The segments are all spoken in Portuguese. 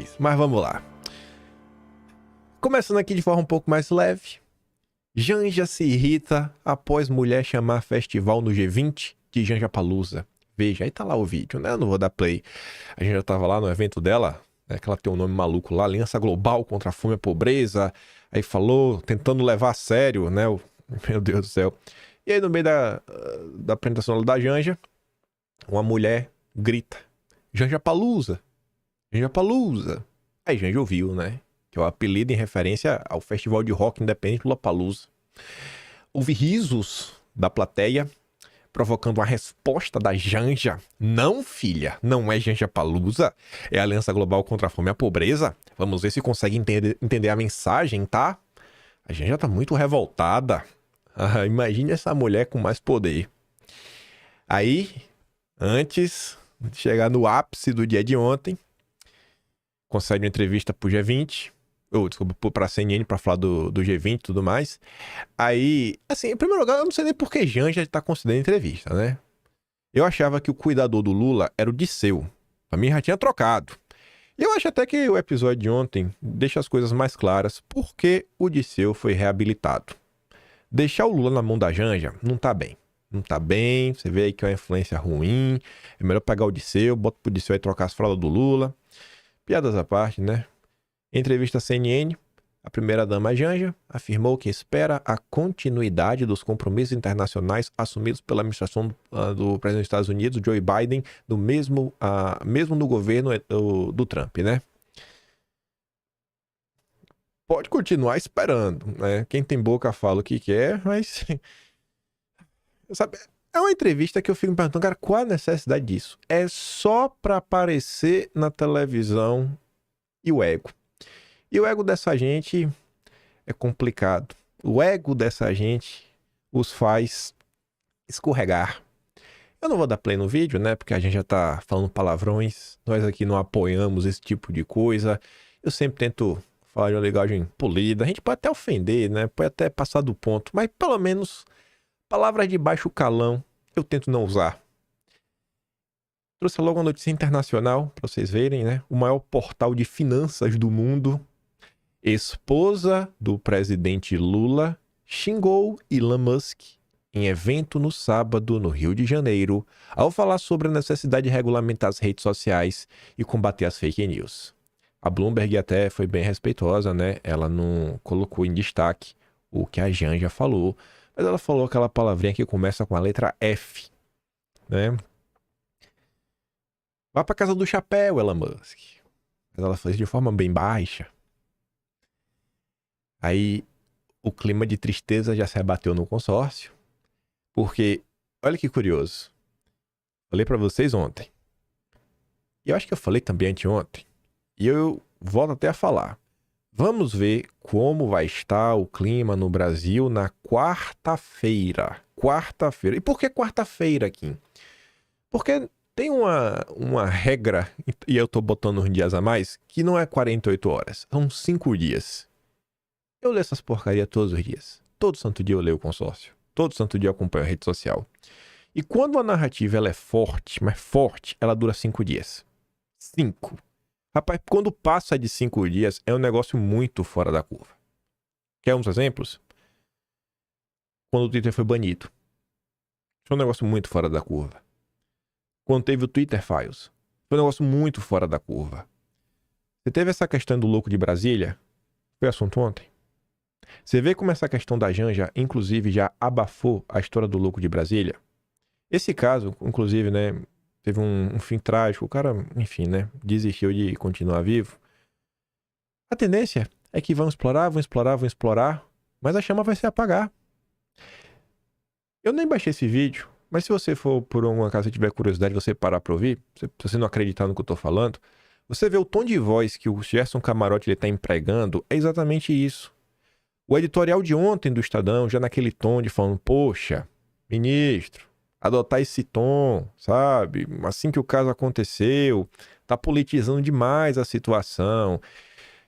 isso. Mas vamos lá. Começando aqui de forma um pouco mais leve. Janja se irrita após mulher chamar festival no G20 de Janjapalooza. Veja, aí tá lá o vídeo, né? Eu não vou dar play. A gente já tava lá no evento dela, né? Que ela tem um nome maluco lá, Aliança Global contra a Fome e a Pobreza. Aí falou, tentando levar a sério, né? Meu Deus do céu. E aí no meio da apresentação da Janja, uma mulher grita: Janjapalooza! Janjapalooza! Aí Janja ouviu, né? Que é o apelido em referência ao festival de rock independente Lollapalooza. Houve risos da plateia, provocando uma resposta da Janja. Não, filha, não é Janjapalooza, é a Aliança Global contra a Fome e a Pobreza. Vamos ver se consegue entender a mensagem, tá? A Janja tá muito revoltada. Imagine essa mulher com mais poder. Aí, antes de chegar no ápice do dia de ontem, concede uma entrevista pro G20, desculpa, pra CNN, pra falar do G20 e tudo mais. Aí, assim, em primeiro lugar, eu não sei nem por que Janja tá concedendo entrevista, né? Eu achava que o cuidador do Lula era o Disseu. Pra mim já tinha trocado. E eu acho até que o episódio de ontem deixa as coisas mais claras porque o Disseu foi reabilitado. Deixar o Lula na mão da Janja não tá bem. Não tá bem, você vê aí que é uma influência ruim. É melhor pegar o Disseu, bota pro Disseu aí trocar as fraldas do Lula. Piadas à parte, né? Em entrevista à CNN, a primeira-dama Janja afirmou que espera a continuidade dos compromissos internacionais assumidos pela administração do presidente dos Estados Unidos, Joe Biden, mesmo no governo do Trump, né? Pode continuar esperando, né? Quem tem boca fala o que quer, mas... Sabe, é uma entrevista que eu fico me perguntando, cara, qual a necessidade disso? É só pra aparecer na televisão e o ego. E o ego dessa gente é complicado. O ego dessa gente os faz escorregar. Eu não vou dar play no vídeo, né? Porque a gente já tá falando palavrões. Nós aqui não apoiamos esse tipo de coisa. Eu sempre tento falar de uma linguagem polida. A gente pode até ofender, né? Pode até passar do ponto. Mas pelo menos palavras de baixo calão eu tento não usar. Trouxe logo uma notícia internacional pra vocês verem, né? O maior portal de finanças do mundo. Esposa do presidente Lula xingou Elon Musk em evento no sábado no Rio de Janeiro ao falar sobre a necessidade de regulamentar as redes sociais e combater as fake news. A Bloomberg até foi bem respeitosa, né? Ela não colocou em destaque o que a Janja falou, mas ela falou aquela palavrinha que começa com a letra F, né? Vá pra casa do chapéu, Elon Musk. Mas ela fez de forma bem baixa. Aí o clima de tristeza já se abateu no consórcio, porque, olha que curioso, falei pra vocês ontem, e eu acho que eu falei também anteontem, e eu volto até a falar. Vamos ver como vai estar o clima no Brasil na quarta-feira. Quarta-feira. E por que quarta-feira, Kim? Porque tem uma regra, e eu tô botando uns dias a mais, que não é 48 horas, são 5 dias. Eu leio essas porcarias todos os dias. Todo santo dia eu leio o consórcio. Todo santo dia eu acompanho a rede social. E quando a narrativa ela é forte, mas forte, ela dura 5 dias. 5. Rapaz, quando passa de 5 dias, é um negócio muito fora da curva. Quer uns exemplos? Quando o Twitter foi banido. Foi um negócio muito fora da curva. Quando teve o Twitter Files. Foi um negócio muito fora da curva. Você teve essa questão do louco de Brasília? Foi assunto ontem. Você vê como essa questão da Janja, inclusive, já abafou a história do louco de Brasília? Esse caso, inclusive, né, teve um fim trágico. O cara, enfim, né, desistiu de continuar vivo. A tendência é que vão explorar, mas a chama vai se apagar. Eu nem baixei esse vídeo, mas se você for, por uma casa, tiver curiosidade, você parar pra ouvir, se você não acreditar no que eu tô falando, você vê o tom de voz que o Gerson Camarote ele tá empregando, é exatamente isso. O editorial de ontem do Estadão, já naquele tom de falando, poxa, ministro, adotar esse tom, sabe? Assim que o caso aconteceu, tá politizando demais a situação.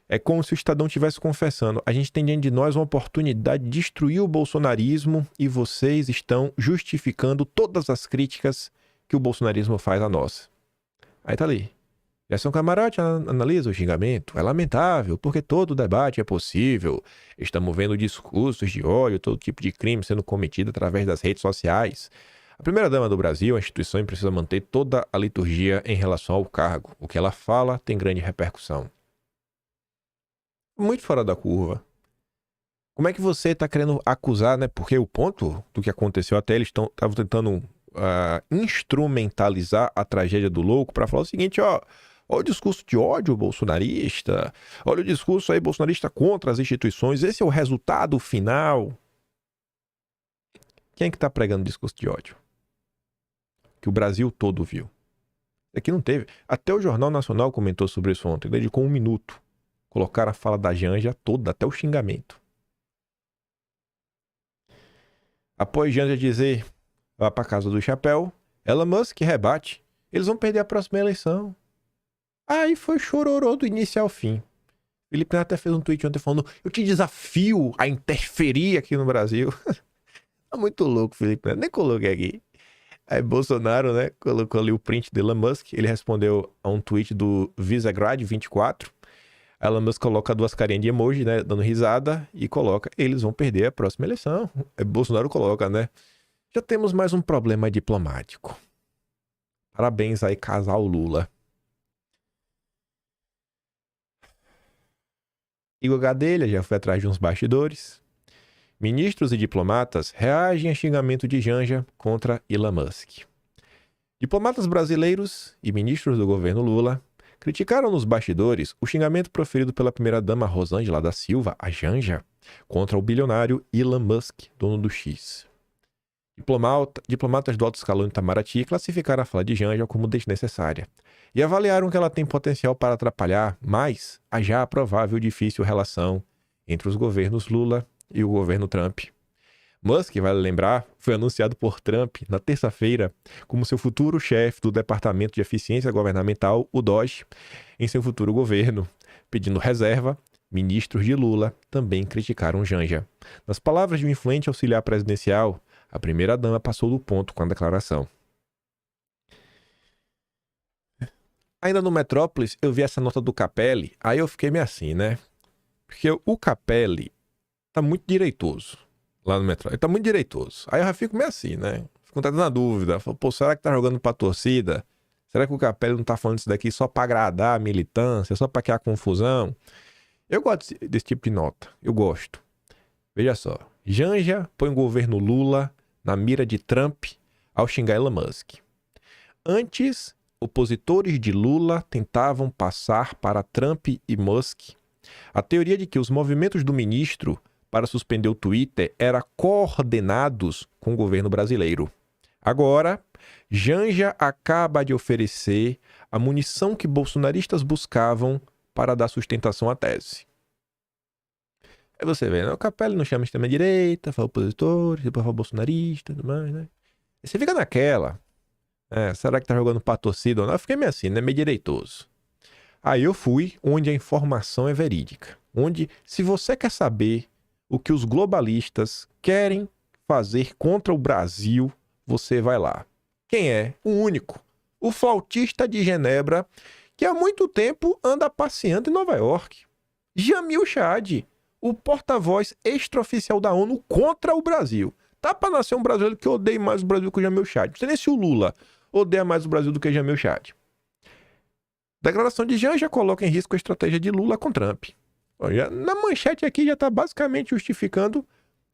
É como se o Estadão estivesse confessando, a gente tem diante de nós uma oportunidade de destruir o bolsonarismo e vocês estão justificando todas as críticas que o bolsonarismo faz a nós. Aí tá ali. Gerson Camarote analisa o xingamento. É lamentável, porque todo debate é possível. Estamos vendo discursos de ódio, todo tipo de crime sendo cometido através das redes sociais. A primeira-dama do Brasil, a instituição, precisa manter toda a liturgia em relação ao cargo. O que ela fala tem grande repercussão. Muito fora da curva. Como é que você está querendo acusar, né? Porque o ponto do que aconteceu até, eles estavam tentando instrumentalizar a tragédia do louco para falar o seguinte, ó. Olha o discurso de ódio bolsonarista. Olha o discurso aí bolsonarista contra as instituições. Esse é o resultado final. Quem é que está pregando discurso de ódio? Que o Brasil todo viu. Aqui não teve. Até o Jornal Nacional comentou sobre isso ontem. Dedicou 1 minuto. Colocaram a fala da Janja toda, até o xingamento. Após Janja dizer, vá para casa do chapéu, Elon Musk rebate. Eles vão perder a próxima eleição. Aí foi chororô do início ao fim. Felipe Neto até fez um tweet ontem falando, eu te desafio a interferir aqui no Brasil. Tá muito louco, Felipe Neto. Nem coloquei aqui. Aí Bolsonaro, né, colocou ali o print de Elon Musk. Ele respondeu a um tweet do Visegrad24. A Elon Musk coloca 2 carinhas de emoji, né, dando risada. E coloca, eles vão perder a próxima eleição. Aí Bolsonaro coloca, né, já temos mais um problema diplomático. Parabéns aí, casal Lula. Igor Gadelha já foi atrás de uns bastidores. Ministros e diplomatas reagem a xingamento de Janja contra Elon Musk. Diplomatas brasileiros e ministros do governo Lula criticaram nos bastidores o xingamento proferido pela primeira-dama Rosângela da Silva, a Janja, contra o bilionário Elon Musk, dono do X. Diplomatas do alto escalão de Itamaraty classificaram a fala de Janja como desnecessária e avaliaram que ela tem potencial para atrapalhar mais a já provável difícil relação entre os governos Lula e o governo Trump. Musk, vale lembrar, foi anunciado por Trump na terça-feira como seu futuro chefe do Departamento de Eficiência Governamental, o DOGE, em seu futuro governo. Pedindo reserva, ministros de Lula também criticaram Janja. Nas palavras de um influente auxiliar presidencial, a primeira-dama passou do ponto com a declaração. Ainda no Metrópolis, eu vi essa nota do Capelli, aí eu fiquei meio assim, né? Porque o Capelli tá muito direitoso lá no Metrópolis. Ele tá muito direitoso. Aí eu já fico meio assim, né? Fico até na dúvida. Falo, pô, será que tá jogando pra torcida? Será que o Capelli não tá falando isso daqui só pra agradar a militância, só pra criar confusão? Eu gosto desse tipo de nota. Eu gosto. Veja só. Janja põe o governo Lula na mira de Trump ao xingar Elon Musk. Antes, opositores de Lula tentavam passar para Trump e Musk a teoria de que os movimentos do ministro para suspender o Twitter eram coordenados com o governo brasileiro. Agora, Janja acaba de oferecer a munição que bolsonaristas buscavam para dar sustentação à tese. Aí você vê, né? O Capelli não chama extrema-direita, fala opositores, depois fala bolsonarista e tudo mais, né? E você fica naquela. Será que tá jogando pra torcida ou não? Eu fiquei meio assim, né? Meio direitoso. Aí eu fui onde a informação é verídica. Onde, se você quer saber o que os globalistas querem fazer contra o Brasil, você vai lá. Quem é? O único. O flautista de Genebra, que há muito tempo anda passeando em Nova York. Jamil Chad, o porta-voz extraoficial da ONU contra o Brasil. Tá pra nascer um brasileiro que odeia mais o Brasil que o Jamil Chad. Não sei nem se o Lula odeia mais o Brasil do que Jamil Chad. Declaração de Janja coloca em risco a estratégia de Lula com Trump. Olha, na manchete aqui já está basicamente justificando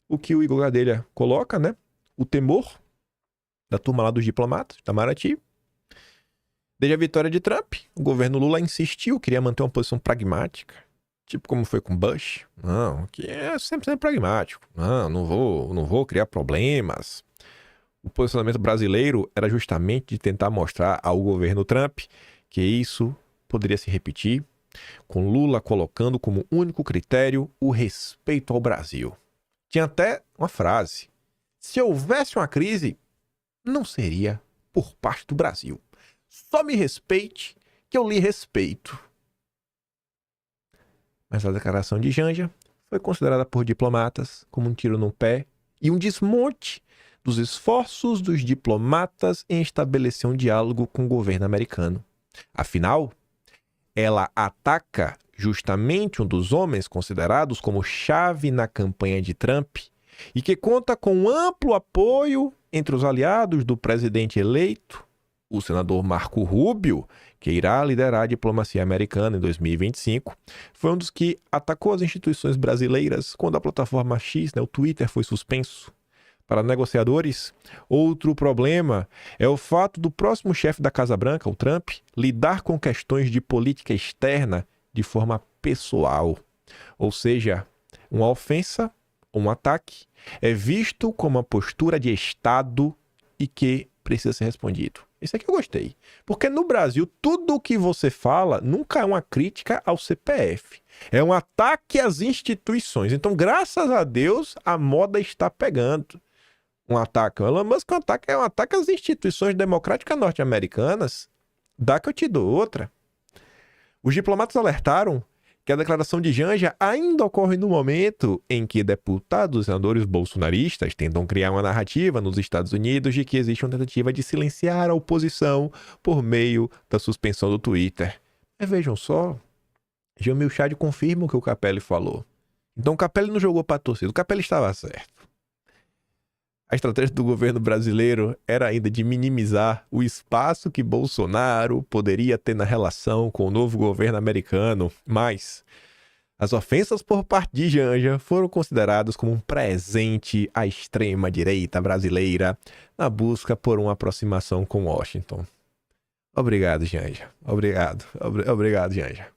o que o Igor Gadelha coloca, né? O temor da turma lá dos diplomatas, da Itamaraty. Desde a vitória de Trump, o governo Lula insistiu, queria manter uma posição pragmática. Tipo como foi com Bush. Não, que é sempre pragmático. Não vou criar problemas. O posicionamento brasileiro era justamente de tentar mostrar ao governo Trump que isso poderia se repetir, com Lula colocando como único critério o respeito ao Brasil. Tinha até uma frase: se houvesse uma crise, não seria por parte do Brasil. Só me respeite que eu lhe respeito. Mas a declaração de Janja foi considerada por diplomatas como um tiro no pé e um desmonte dos esforços dos diplomatas em estabelecer um diálogo com o governo americano. Afinal, ela ataca justamente um dos homens considerados como chave na campanha de Trump e que conta com amplo apoio entre os aliados do presidente eleito, o senador Marco Rubio, que irá liderar a diplomacia americana em 2025, foi um dos que atacou as instituições brasileiras quando a plataforma X, o Twitter, foi suspenso. Para negociadores, outro problema é o fato do próximo chefe da Casa Branca, o Trump, lidar com questões de política externa de forma pessoal. Ou seja, uma ofensa ou um ataque é visto como uma postura de Estado e que precisa ser respondido. Isso aqui eu gostei. Porque no Brasil, tudo o que você fala nunca é uma crítica ao CPF. É um ataque às instituições. Então, graças a Deus, a moda está pegando. Um ataque ao Elon Musk é um ataque às instituições democráticas norte-americanas. Dá que eu te dou outra. Os diplomatas alertaram que a declaração de Janja ainda ocorre no momento em que deputados e senadores bolsonaristas tentam criar uma narrativa nos Estados Unidos de que existe uma tentativa de silenciar a oposição por meio da suspensão do Twitter. Mas vejam só, Jamil Chad confirma o que o Capelli falou. Então o Capelli não jogou para a torcida, o Capelli estava certo. A estratégia do governo brasileiro era ainda de minimizar o espaço que Bolsonaro poderia ter na relação com o novo governo americano, mas as ofensas por parte de Janja foram consideradas como um presente à extrema-direita brasileira na busca por uma aproximação com Washington. Obrigado, Janja. Obrigado, Janja.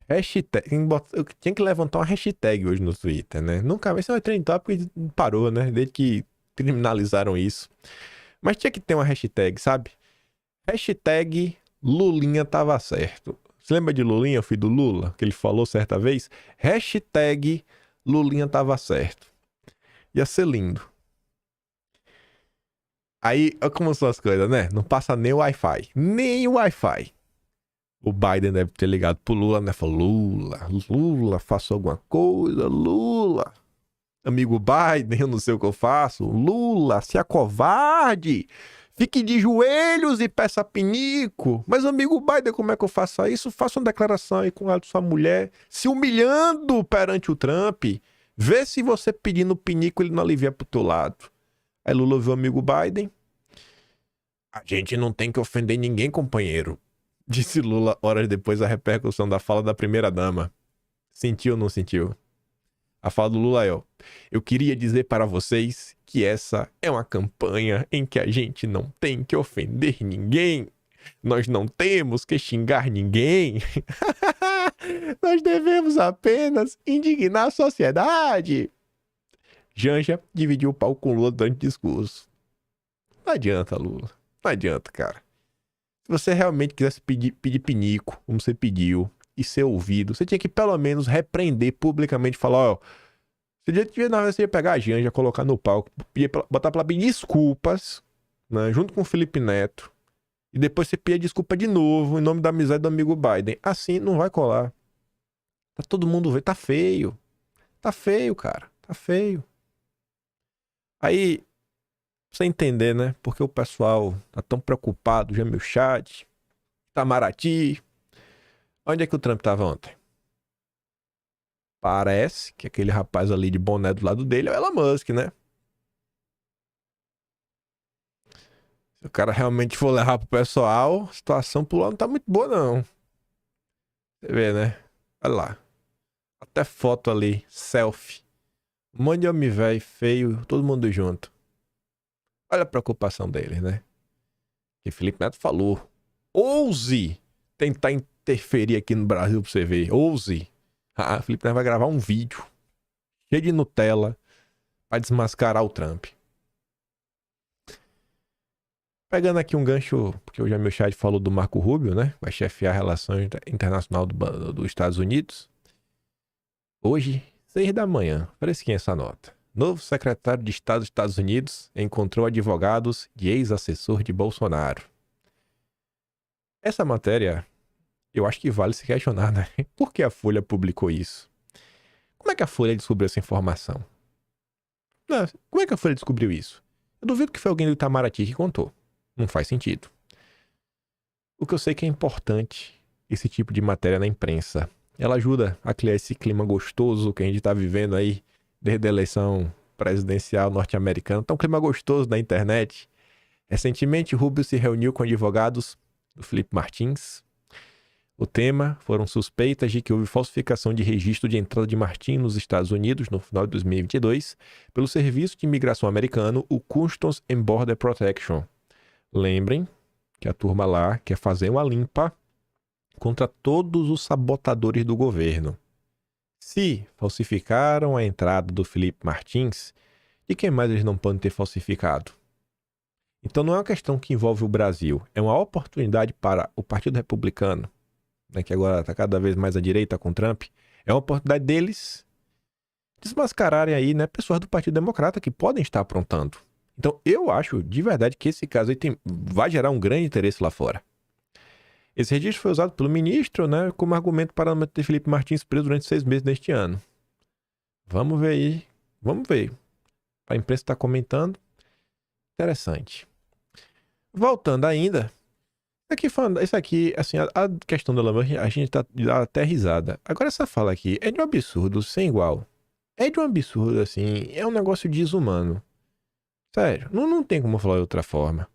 Hashtag, eu tinha que levantar uma hashtag hoje no Twitter, né? Nunca mais, isso é um trending topic e parou, né? Desde que criminalizaram isso. Mas tinha que ter uma hashtag, sabe? Hashtag Lulinha tava certo. Você lembra de Lulinha, filho do Lula? Que ele falou certa vez? Hashtag Lulinha tava certo. Ia ser lindo. Aí, olha como são as coisas, né? Não passa nem o Wi-Fi. Nem o Wi-Fi. O Biden deve ter ligado pro Lula, né? Falou, Lula, faça alguma coisa, Lula. Amigo Biden, eu não sei o que eu faço. Lula, se acovarde. Fique de joelhos e peça pinico. Mas, amigo Biden, como é que eu faço isso? Faça uma declaração aí com a sua mulher, se humilhando perante o Trump. Vê se você pedindo pinico, ele não alivia pro teu lado. Aí Lula ouviu o amigo Biden. A gente não tem que ofender ninguém, companheiro. Disse Lula horas depois da repercussão da fala da primeira-dama. Sentiu ou não sentiu? A fala do Lula é: eu queria dizer para vocês que essa é uma campanha em que a gente não tem que ofender ninguém. Nós não temos que xingar ninguém. Nós devemos apenas indignar a sociedade. Janja dividiu o palco com Lula durante o discurso. Não adianta, Lula. Não adianta, cara. Se você realmente quisesse pedir pinico, como você pediu, e ser ouvido, você tinha que pelo menos repreender publicamente, falar, ó, você ia pegar a Janja, colocar no palco, botar pra pedir desculpas, né, junto com o Felipe Neto, e depois você pedir desculpa de novo, em nome da amizade do amigo Biden. Assim não vai colar. Tá todo mundo vendo, tá feio. Tá feio, cara, tá feio. Aí, pra você entender, né? Porque o pessoal tá tão preocupado, Jamil Chad, Itamaraty. Onde é que o Trump tava ontem? Parece que aquele rapaz ali de boné do lado dele é o Elon Musk, né? Se o cara realmente for levar pro pessoal, a situação por lá não tá muito boa, não. Você vê, né? Olha lá. Até foto ali, selfie. Um monte de homem velho, feio, todo mundo junto. Olha a preocupação dele, né? Que Felipe Neto falou. Ouse tentar interferir aqui no Brasil pra você ver. Ouse. Ah, Felipe Neto vai gravar um vídeo cheio de Nutella pra desmascarar o Trump. Pegando aqui um gancho, porque o Jamil Chad falou do Marco Rubio, né? Vai chefiar a relação internacional dos Estados Unidos. Hoje, 6 da manhã, fresquinha essa nota. Novo secretário de Estado dos Estados Unidos encontrou advogados de ex-assessor de Bolsonaro. Essa matéria, eu acho que vale se questionar, né? Por que a Folha publicou isso? Como é que a Folha descobriu essa informação? Não, como é que a Folha descobriu isso? Eu duvido que foi alguém do Itamaraty que contou. Não faz sentido. O que eu sei que é importante esse tipo de matéria na imprensa. Ela ajuda a criar esse clima gostoso que a gente tá vivendo aí desde a eleição presidencial norte-americana. Tá um clima gostoso na internet. Recentemente, Rubio se reuniu com advogados do Felipe Martins. O tema foram suspeitas de que houve falsificação de registro de entrada de Martins nos Estados Unidos no final de 2022 pelo Serviço de Imigração americano, o Customs and Border Protection. Lembrem que a turma lá quer fazer uma limpa contra todos os sabotadores do governo. Se falsificaram a entrada do Felipe Martins, de quem mais eles não podem ter falsificado? Então não é uma questão que envolve o Brasil, é uma oportunidade para o Partido Republicano, né, que agora está cada vez mais à direita com Trump, é uma oportunidade deles desmascararem aí, né, pessoas do Partido Democrata que podem estar aprontando. Então eu acho de verdade que esse caso aí vai gerar um grande interesse lá fora. Esse registro foi usado pelo ministro, né, como argumento para manter Felipe Martins preso durante 6 meses deste ano. Vamos ver aí, vamos ver. A imprensa está comentando. Interessante. Voltando ainda, isso aqui, assim, a questão do Lamar, a gente tá dá até risada. Agora essa fala aqui é de um absurdo sem igual. É de um absurdo, assim, é um negócio desumano. Sério, não tem como falar de outra forma.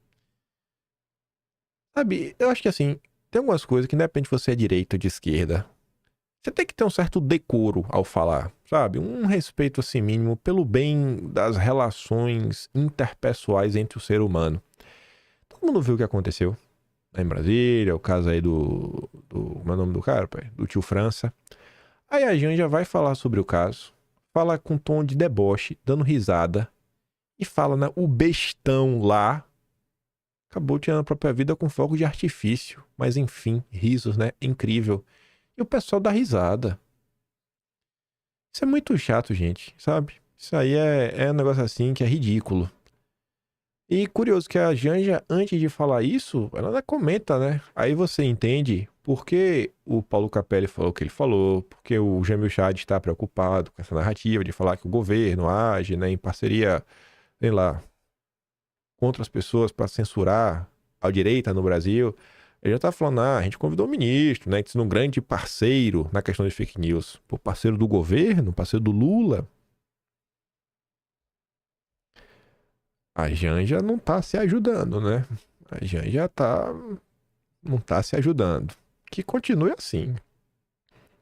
Sabe, eu acho que assim, tem algumas coisas que independente se você é direita ou de esquerda, você tem que ter um certo decoro ao falar, sabe? Um respeito assim mínimo pelo bem das relações interpessoais entre o ser humano. Todo mundo viu o que aconteceu lá em Brasília, o caso aí como é o nome do cara, pai? Do tio França. Aí a Janja vai falar sobre o caso, fala com tom de deboche, dando risada, e fala, né, o bestão lá acabou tirando a própria vida com fogo de artifício. Mas enfim, risos, né? Incrível. E o pessoal dá risada. Isso é muito chato, gente, sabe? Isso aí é um negócio assim que é ridículo. E curioso que a Janja, antes de falar isso, ela ainda comenta, né? Aí você entende por que o Paulo Capelli falou o que ele falou, porque o Jamil Chad está preocupado com essa narrativa de falar que o governo age, né, em parceria, sei lá, contra as pessoas para censurar a direita no Brasil. Ele já tá falando, a gente convidou o ministro, né, que sendo um grande parceiro na questão de fake news. Pô, parceiro do governo, parceiro do Lula. A Janja não tá se ajudando, né? A Janja não tá se ajudando. Que continue assim.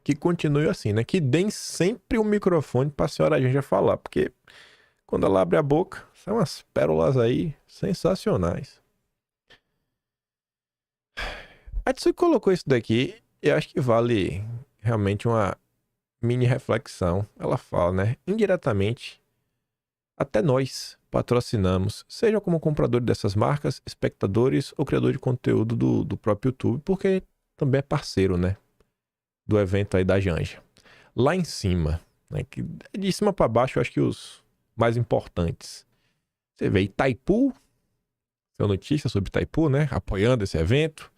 Que continue assim, né? Que deem sempre o microfone pra senhora Janja falar, porque quando ela abre a boca, são umas pérolas aí sensacionais. A Tsu colocou isso daqui, eu acho que vale realmente uma mini reflexão. Ela fala, né? Indiretamente, até nós patrocinamos, seja como comprador dessas marcas, espectadores ou criador de conteúdo do próprio YouTube, porque também é parceiro, né? Do evento aí da Janja. Lá em cima, né? Que de cima para baixo, eu acho que os mais importantes. Você vê Itaipu, sua notícia sobre Itaipu, né? Apoiando esse evento.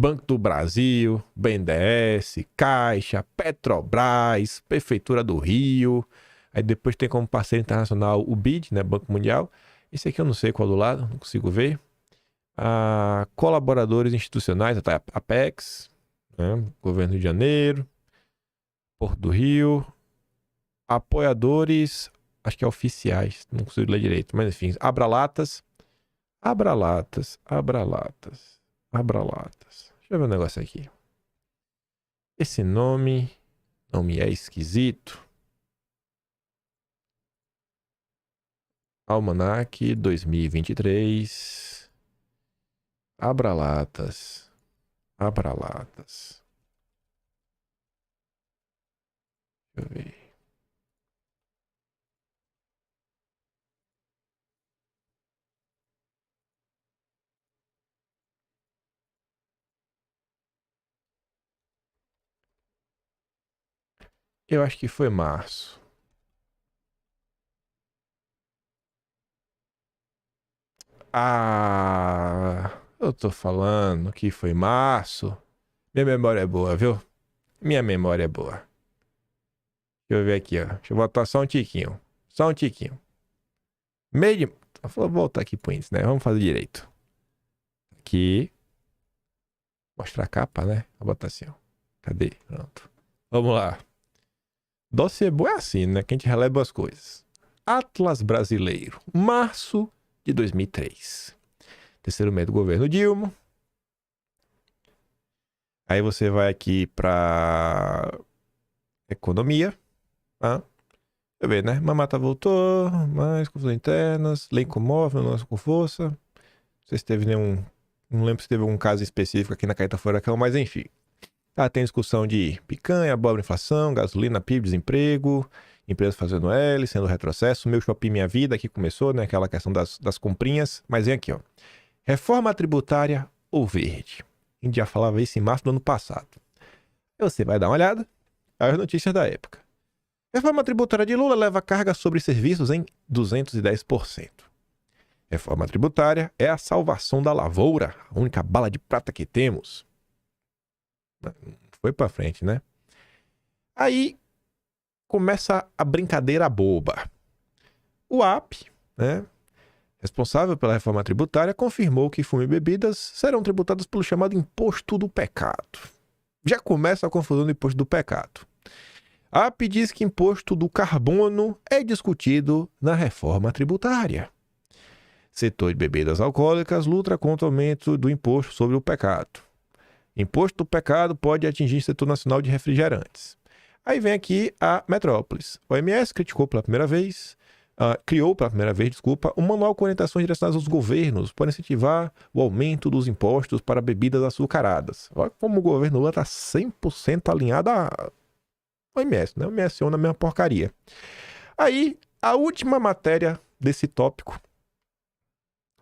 Banco do Brasil, BNDES, Caixa, Petrobras, Prefeitura do Rio. Aí depois tem como parceiro internacional o BID, né, Banco Mundial. Esse aqui eu não sei qual do lado, não consigo ver. Colaboradores institucionais, até a Apex, né, Governo do Rio de Janeiro, Porto do Rio. Apoiadores, acho que é oficiais, não consigo ler direito, mas enfim. Abralatas. Deixa eu ver um negócio aqui. Esse nome não me é esquisito. Almanac 2023. Abralatas. Deixa eu ver. Eu acho que foi março. Eu tô falando que foi março. Minha memória é boa, viu? Minha memória é boa. Deixa eu ver aqui, ó. Deixa eu botar só um tiquinho. Só um tiquinho. Meio de... Vou voltar aqui pro índice, né? Vamos fazer direito. Aqui. Mostrar a capa, né? Vou botar assim, ó. Cadê? Pronto. Vamos lá. Dossiê bom é assim, né? Que a gente releva as coisas. Atlas Brasileiro, março de 2003. Terceiro mês do governo Dilma. Aí você vai aqui para economia. Tá? Deixa eu ver, né? Mamata voltou, mais confusões internas, lei comove, nosso com força. Não sei se teve nenhum. Não lembro se teve algum caso específico aqui na Caeta Furacão, mas enfim. Tá, tem discussão de picanha, abóbora, inflação, gasolina, PIB, desemprego, empresas fazendo L, sendo retrocesso. Meu Shopping Minha Vida, aqui começou, né? Aquela questão das comprinhas. Mas vem aqui, ó. Reforma tributária ou verde? A gente já falava isso em março do ano passado. Aí você vai dar uma olhada às notícias da época. Reforma tributária de Lula leva carga sobre serviços em 210%. Reforma tributária é a salvação da lavoura, a única bala de prata que temos. Foi pra frente, né? Aí começa a brincadeira boba. O AP, né, responsável pela reforma tributária, confirmou que fumo e bebidas serão tributados pelo chamado imposto do pecado. Já começa a confusão do imposto do pecado. A AP diz que imposto do carbono é discutido na reforma tributária. Setor de bebidas alcoólicas luta contra o aumento do imposto sobre o pecado. Imposto do pecado pode atingir o setor nacional de refrigerantes. Aí vem aqui a Metrópolis. O OMS criou pela primeira vez, um manual com orientações direcionadas aos governos para incentivar o aumento dos impostos para bebidas açucaradas. Olha como o governo Lula está 100% alinhado à OMS, né? O OMS é na mesma porcaria. Aí, a última matéria desse tópico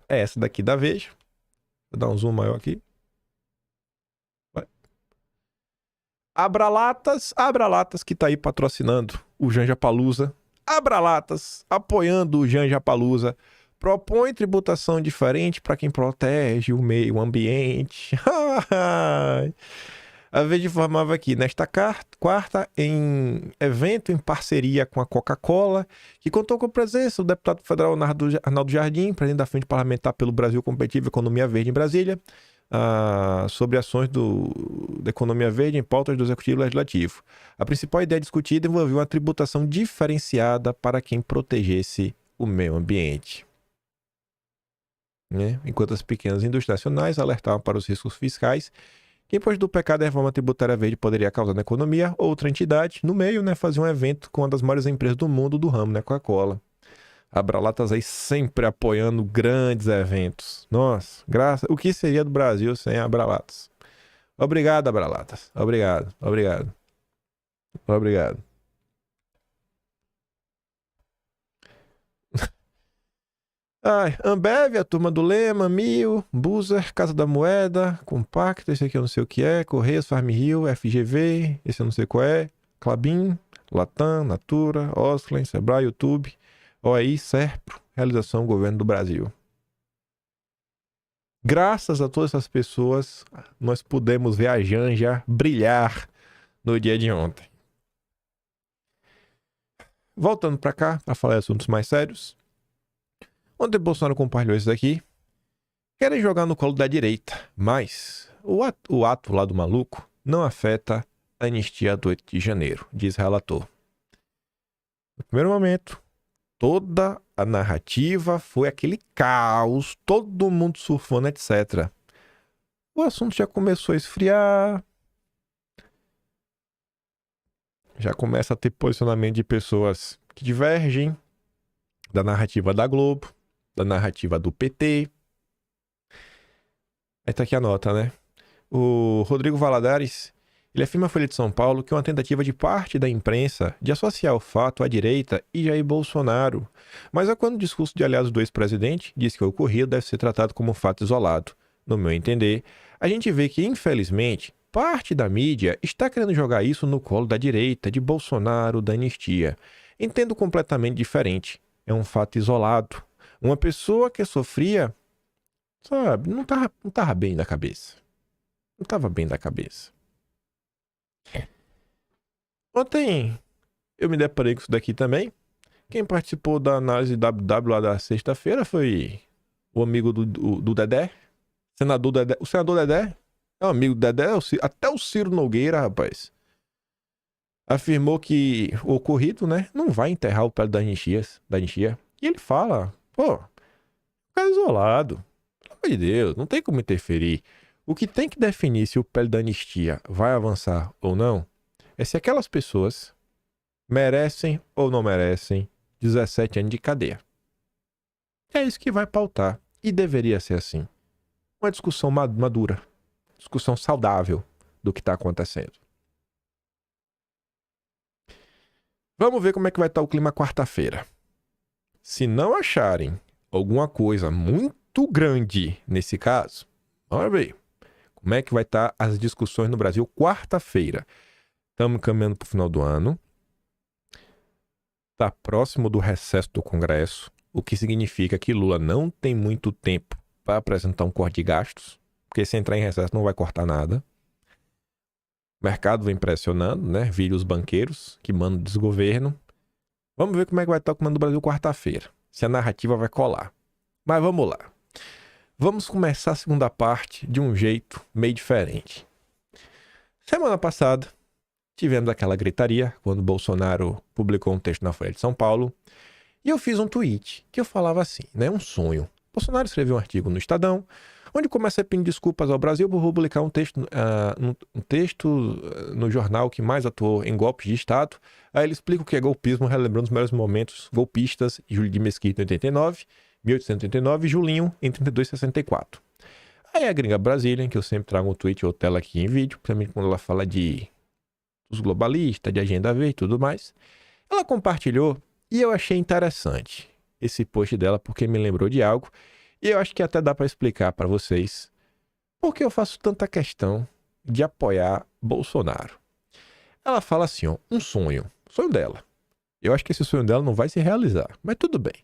é essa daqui da Veja. Vou dar um zoom maior aqui. Abralatas que tá aí patrocinando o Janja Palusa. Abralatas, apoiando o Janja Palusa, propõe tributação diferente para quem protege o meio ambiente. A Veja informava aqui, nesta quarta, em evento em parceria com a Coca-Cola, que contou com a presença do deputado federal Arnaldo Jardim, presidente da Frente Parlamentar pelo Brasil Competitivo e Economia Verde em Brasília, sobre ações da economia verde em pautas do Executivo Legislativo. A principal ideia discutida envolveu uma tributação diferenciada para quem protegesse o meio ambiente. Né? Enquanto as pequenas indústrias nacionais alertavam para os riscos fiscais que o imposto do pecado e a reforma tributária verde poderia causar na economia, outra entidade, no meio, né, fazia um evento com uma das maiores empresas do mundo do ramo, né, Coca-Cola. Abralatas aí sempre apoiando grandes eventos. Nossa, o que seria do Brasil sem Abralatas? Obrigado, Abralatas. Obrigado. Ambev, a turma do Lema, Mil, Buser, Casa da Moeda, Compacto, esse aqui eu não sei o que é, Correios, Farm Rio, FGV, esse eu não sei qual é, Klabin, Latam, Natura, Osklen, Sebrae, YouTube, OAI, Serpro, Realização Governo do Brasil. Graças a todas essas pessoas, nós pudemos ver a Janja brilhar no dia de ontem. Voltando para cá, para falar de assuntos mais sérios. Ontem Bolsonaro compartilhou isso daqui. Querem jogar no colo da direita, mas o ato lá do maluco não afeta a anistia do 8 de janeiro, diz relator. No primeiro momento, toda a narrativa foi aquele caos, todo mundo surfando, etc. O assunto já começou a esfriar. Já começa a ter posicionamento de pessoas que divergem da narrativa da Globo, da narrativa do PT. Aí tá aqui a nota, né? O Rodrigo Valadares, ele afirma à Folha de São Paulo que é uma tentativa de parte da imprensa de associar o fato à direita e Jair Bolsonaro. Mas é quando o discurso de aliados do ex-presidente diz que o ocorrido deve ser tratado como um fato isolado. No meu entender, a gente vê que, infelizmente, parte da mídia está querendo jogar isso no colo da direita, de Bolsonaro, da anistia. Entendo completamente diferente. É um fato isolado. Uma pessoa que sofria, sabe, não tava bem da cabeça. Não tava bem da cabeça. Ontem eu me deparei com isso daqui também. Quem participou da análise WW lá da sexta-feira foi o amigo do Dedé, o senador Dedé. É um amigo do Dedé, até o Ciro Nogueira, rapaz, afirmou que o ocorrido, né, não vai enterrar o pé da anistia. E ele fala, pô, cara isolado, pelo amor de Deus, não tem como interferir. O que tem que definir se o pé da anistia vai avançar ou não é se aquelas pessoas merecem ou não merecem 17 anos de cadeia. É isso que vai pautar. E deveria ser assim. Uma discussão madura. Discussão saudável do que está acontecendo. Vamos ver como é que vai estar o clima quarta-feira. Se não acharem alguma coisa muito grande nesse caso, vamos ver como é que vai estar as discussões no Brasil quarta-feira. Estamos caminhando para o final do ano. Está próximo do recesso do Congresso, o que significa que Lula não tem muito tempo para apresentar um corte de gastos, porque se entrar em recesso não vai cortar nada. O mercado vem pressionando, né? Vira os banqueiros que mandam desgoverno. Vamos ver como é que vai estar o comando do Brasil quarta-feira, se a narrativa vai colar. Mas vamos lá. Vamos começar a segunda parte de um jeito meio diferente. Semana passada, tivemos aquela gritaria quando Bolsonaro publicou um texto na Folha de São Paulo. E eu fiz um tweet que eu falava assim, né? Um sonho. Bolsonaro escreveu um artigo no Estadão, onde começa a pedir desculpas ao Brasil por publicar um texto no jornal que mais atuou em golpes de Estado. Aí ele explica o que é golpismo, relembrando os melhores momentos golpistas, Júlio de Mesquita em 89, 1889 e Julinho em 32 e 64. Aí a gringa Brasília, que eu sempre trago um tweet ou tela aqui em vídeo, principalmente quando ela fala dos globalistas, de agenda verde e tudo mais, ela compartilhou e eu achei interessante esse post dela porque me lembrou de algo e eu acho que até dá para explicar para vocês por que eu faço tanta questão de apoiar Bolsonaro. Ela fala assim, ó, um sonho dela. Eu acho que esse sonho dela não vai se realizar, mas tudo bem.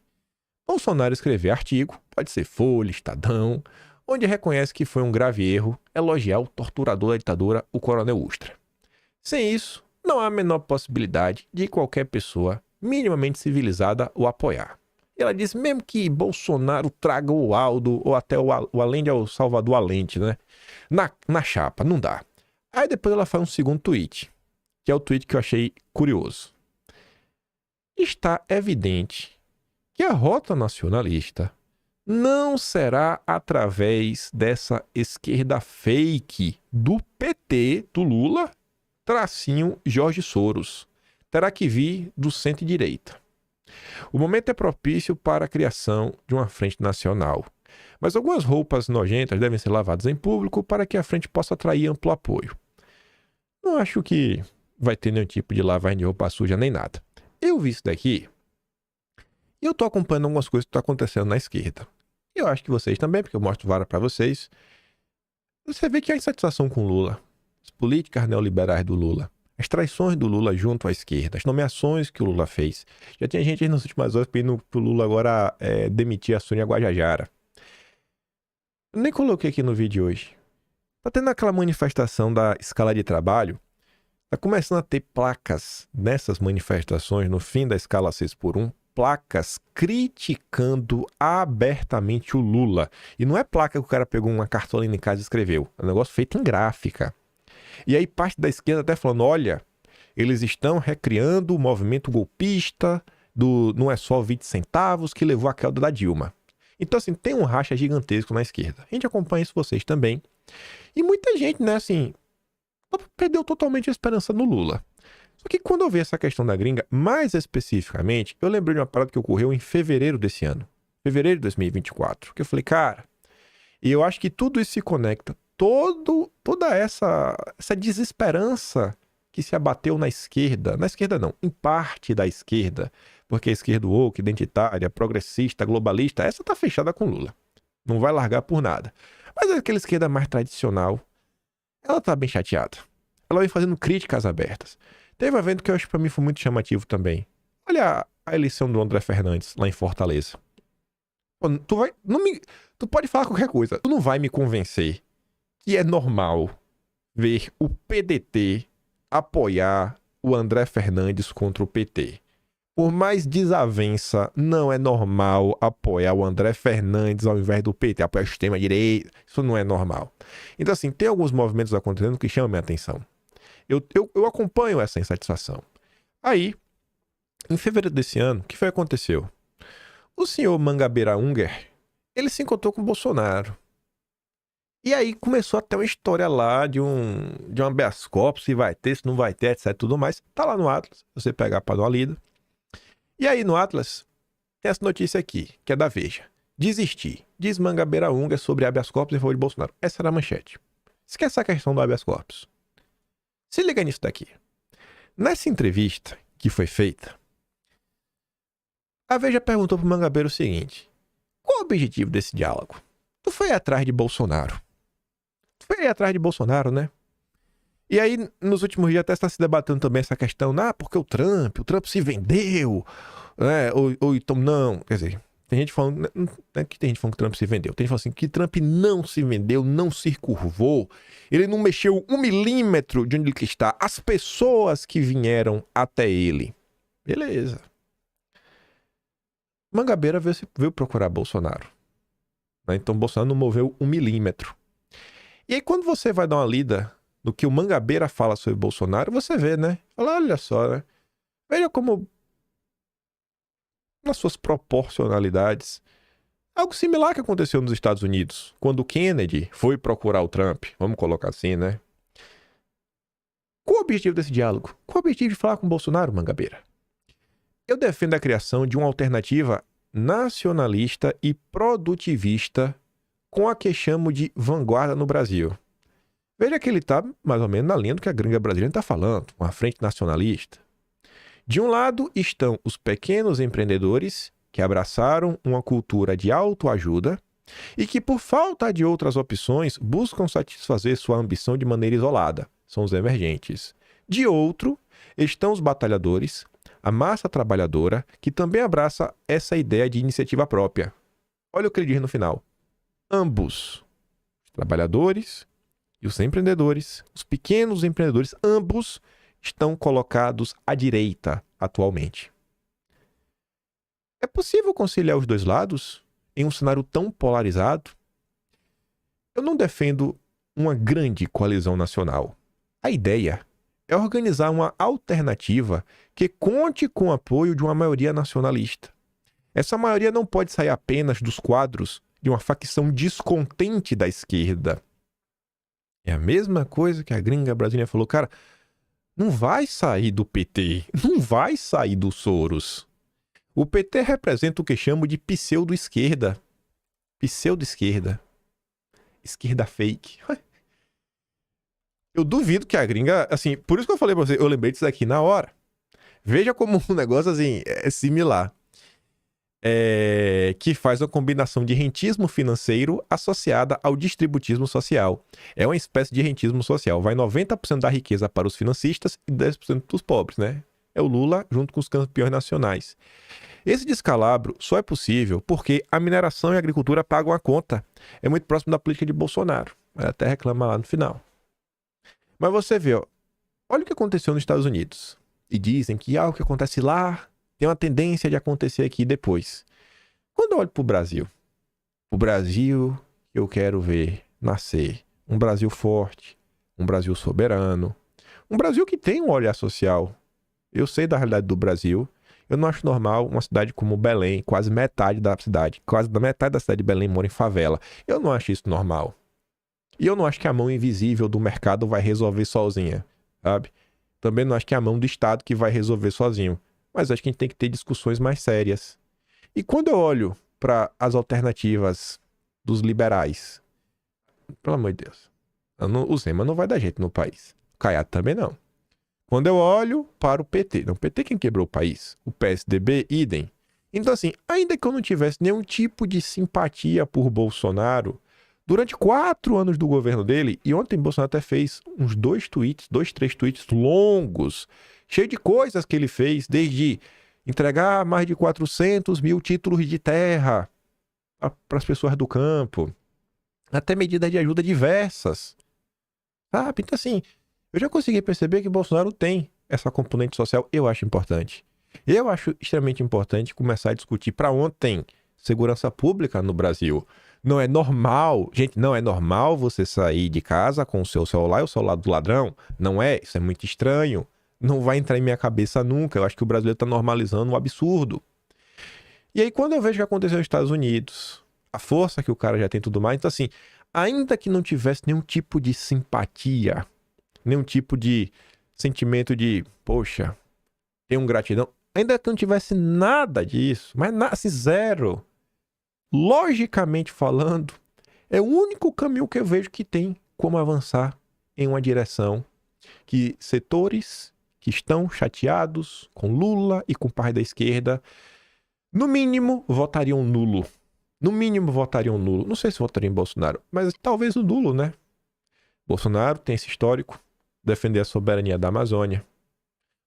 Bolsonaro escrever artigo, pode ser Folha, Estadão, onde reconhece que foi um grave erro elogiar o torturador da ditadura, o Coronel Ustra. Sem isso, não há a menor possibilidade de qualquer pessoa minimamente civilizada o apoiar. Ela diz mesmo que Bolsonaro traga o Aldo ou até o Allende ao Salvador Allende, né? Na chapa, não dá. Aí depois ela faz um segundo tweet, que é o tweet que eu achei curioso. Está evidente que a rota nacionalista não será através dessa esquerda fake do PT, do Lula, tracinho Jorge Soros. Terá que vir do centro-direita. O momento é propício para a criação de uma frente nacional, mas algumas roupas nojentas devem ser lavadas em público para que a frente possa atrair amplo apoio. Não acho que vai ter nenhum tipo de lavagem de roupa suja nem nada. Eu vi isso daqui e eu tô acompanhando algumas coisas que estão acontecendo na esquerda. Eu acho que vocês também, porque eu mostro várias para vocês. Você vê que há insatisfação com Lula, as políticas neoliberais do Lula, as traições do Lula junto à esquerda, as nomeações que o Lula fez. Já tinha gente nas últimas horas pedindo pro Lula agora demitir a Sônia Guajajara. Eu nem coloquei aqui no vídeo de hoje. Tá tendo aquela manifestação da escala de trabalho. Tá começando a ter placas nessas manifestações, no fim da escala 6x1, placas criticando abertamente o Lula. E não é placa que o cara pegou uma cartolina em casa e escreveu. É um negócio feito em gráfica. E aí parte da esquerda até falando, olha, eles estão recriando o movimento golpista do não é só 20 centavos que levou à queda da Dilma. Então, assim, tem um racha gigantesco na esquerda. A gente acompanha isso vocês também. E muita gente, né, assim, perdeu totalmente a esperança no Lula. Só que quando eu vi essa questão da gringa, mais especificamente, eu lembrei de uma parada que ocorreu em fevereiro desse ano. Fevereiro de 2024. Que eu falei, cara, e eu acho que tudo isso se conecta. Toda essa desesperança que se abateu na esquerda não, em parte da esquerda, porque a esquerda woke, identitária, progressista, globalista, essa tá fechada com Lula. Não vai largar por nada. Mas aquela esquerda mais tradicional, ela tá bem chateada. Ela vem fazendo críticas abertas. Teve um evento que eu acho que pra mim foi muito chamativo também. Olha a eleição do André Fernandes lá em Fortaleza. Pô, tu pode falar qualquer coisa, tu não vai me convencer que é normal ver o PDT apoiar o André Fernandes contra o PT. Por mais desavença, não é normal apoiar o André Fernandes ao invés do PT, apoiar a extrema-direita. Isso não é normal. Então, assim, tem alguns movimentos acontecendo que chamam a minha atenção. Eu acompanho essa insatisfação. Aí, em fevereiro desse ano, o que foi que aconteceu? O senhor Mangabeira Unger, ele se encontrou com o Bolsonaro. E aí começou a ter uma história lá de um habeas corpus, se vai ter, se não vai ter, etc, tudo mais. Tá lá no Atlas, você pegar para dar uma lida. E aí no Atlas, tem essa notícia aqui, que é da Veja. Desistir. Diz Mangabeira Unger sobre habeas corpus em favor de Bolsonaro. Essa era a manchete. Esquece a questão do habeas corpus. Se liga nisso daqui. Nessa entrevista que foi feita, a Veja perguntou pro Mangabeira o seguinte: qual o objetivo desse diálogo? Tu foi atrás de Bolsonaro. Foi atrás de Bolsonaro, né? E aí, nos últimos dias, até está se debatendo também essa questão, porque o Trump se vendeu, né? Ou então não, quer dizer, tem gente falando, não é que tem gente falando que o Trump se vendeu, tem gente falando assim, que Trump não se vendeu, não se curvou, ele não mexeu 1 milímetro de onde ele está, as pessoas que vieram até ele. Beleza. Mangabeira veio procurar Bolsonaro, né? Então Bolsonaro não moveu 1 milímetro. E aí quando você vai dar uma lida no que o Mangabeira fala sobre Bolsonaro, você vê, né? Fala, olha só, né? Veja como, nas suas proporcionalidades, algo similar que aconteceu nos Estados Unidos, quando o Kennedy foi procurar o Trump, vamos colocar assim, né? Qual o objetivo desse diálogo? Qual o objetivo de falar com o Bolsonaro, Mangabeira? Eu defendo a criação de uma alternativa nacionalista e produtivista com a que chamo de vanguarda no Brasil. Veja que ele está mais ou menos na linha do que a gringa brasileira está falando, uma frente nacionalista. De um lado estão os pequenos empreendedores que abraçaram uma cultura de autoajuda e que, por falta de outras opções, buscam satisfazer sua ambição de maneira isolada. São os emergentes. De outro, estão os batalhadores, a massa trabalhadora, que também abraça essa ideia de iniciativa própria. Olha o que ele diz no final. Ambos, os trabalhadores e os empreendedores, os pequenos empreendedores, ambos estão colocados à direita atualmente. É possível conciliar os dois lados em um cenário tão polarizado? Eu não defendo uma grande coalizão nacional. A ideia é organizar uma alternativa que conte com o apoio de uma maioria nacionalista. Essa maioria não pode sair apenas dos quadros de uma facção descontente da esquerda. É a mesma coisa que a gringa brasileira falou, cara, não vai sair do PT, não vai sair do Soros. O PT representa o que chamo de pseudo-esquerda. Pseudo-esquerda. Esquerda fake. Eu duvido que a gringa, assim, por isso que eu falei pra você, eu lembrei disso aqui na hora. Veja como um negócio, assim, é similar. Que faz uma combinação de rentismo financeiro associada ao distributismo social. É uma espécie de rentismo social. Vai 90% da riqueza para os financistas e 10% dos pobres, né? É o Lula junto com os campeões nacionais. Esse descalabro só é possível porque a mineração e a agricultura pagam a conta. É muito próximo da política de Bolsonaro. Ele até reclama lá no final. Mas você vê, ó, olha o que aconteceu nos Estados Unidos. E dizem que o que acontece lá tem uma tendência de acontecer aqui depois. Quando eu olho para o Brasil que eu quero ver nascer, um Brasil forte, um Brasil soberano, um Brasil que tem um olhar social. Eu sei da realidade do Brasil. Eu não acho normal uma cidade como Belém, quase metade da cidade de Belém mora em favela. Eu não acho isso normal. E eu não acho que a mão invisível do mercado vai resolver sozinha, sabe? Também não acho que é a mão do Estado que vai resolver sozinho. Mas acho que a gente tem que ter discussões mais sérias. E quando eu olho para as alternativas dos liberais, pelo amor de Deus, o Zema não vai dar jeito no país. O Caiado também não. Quando eu olho para o PT, não, o PT quem quebrou o país, o PSDB, idem. Então assim, ainda que eu não tivesse nenhum tipo de simpatia por Bolsonaro, durante 4 anos do governo dele, e ontem Bolsonaro até fez uns 2, 3 tweets longos, cheio de coisas que ele fez, desde entregar mais de 400 mil títulos de terra para as pessoas do campo, até medidas de ajuda diversas, sabe? Então assim, eu já consegui perceber que Bolsonaro tem essa componente social, eu acho importante. Eu acho extremamente importante começar a discutir para ontem segurança pública no Brasil. Não é normal, gente, não é normal você sair de casa com o seu celular e o celular do ladrão. Não é, isso é muito estranho. Não vai entrar em minha cabeça nunca. Eu acho que o brasileiro está normalizando um absurdo. E aí, quando eu vejo o que aconteceu nos Estados Unidos, a força que o cara já tem e tudo mais, então assim, ainda que não tivesse nenhum tipo de simpatia, nenhum tipo de sentimento de, poxa, tenho gratidão, ainda que não tivesse nada disso, mas assim, zero. Logicamente falando, é o único caminho que eu vejo que tem como avançar em uma direção que setores que estão chateados com Lula e com o pai da esquerda, no mínimo, votariam nulo. No mínimo, votariam nulo. Não sei se votariam em Bolsonaro, mas talvez o nulo, né? Bolsonaro tem esse histórico, defender a soberania da Amazônia.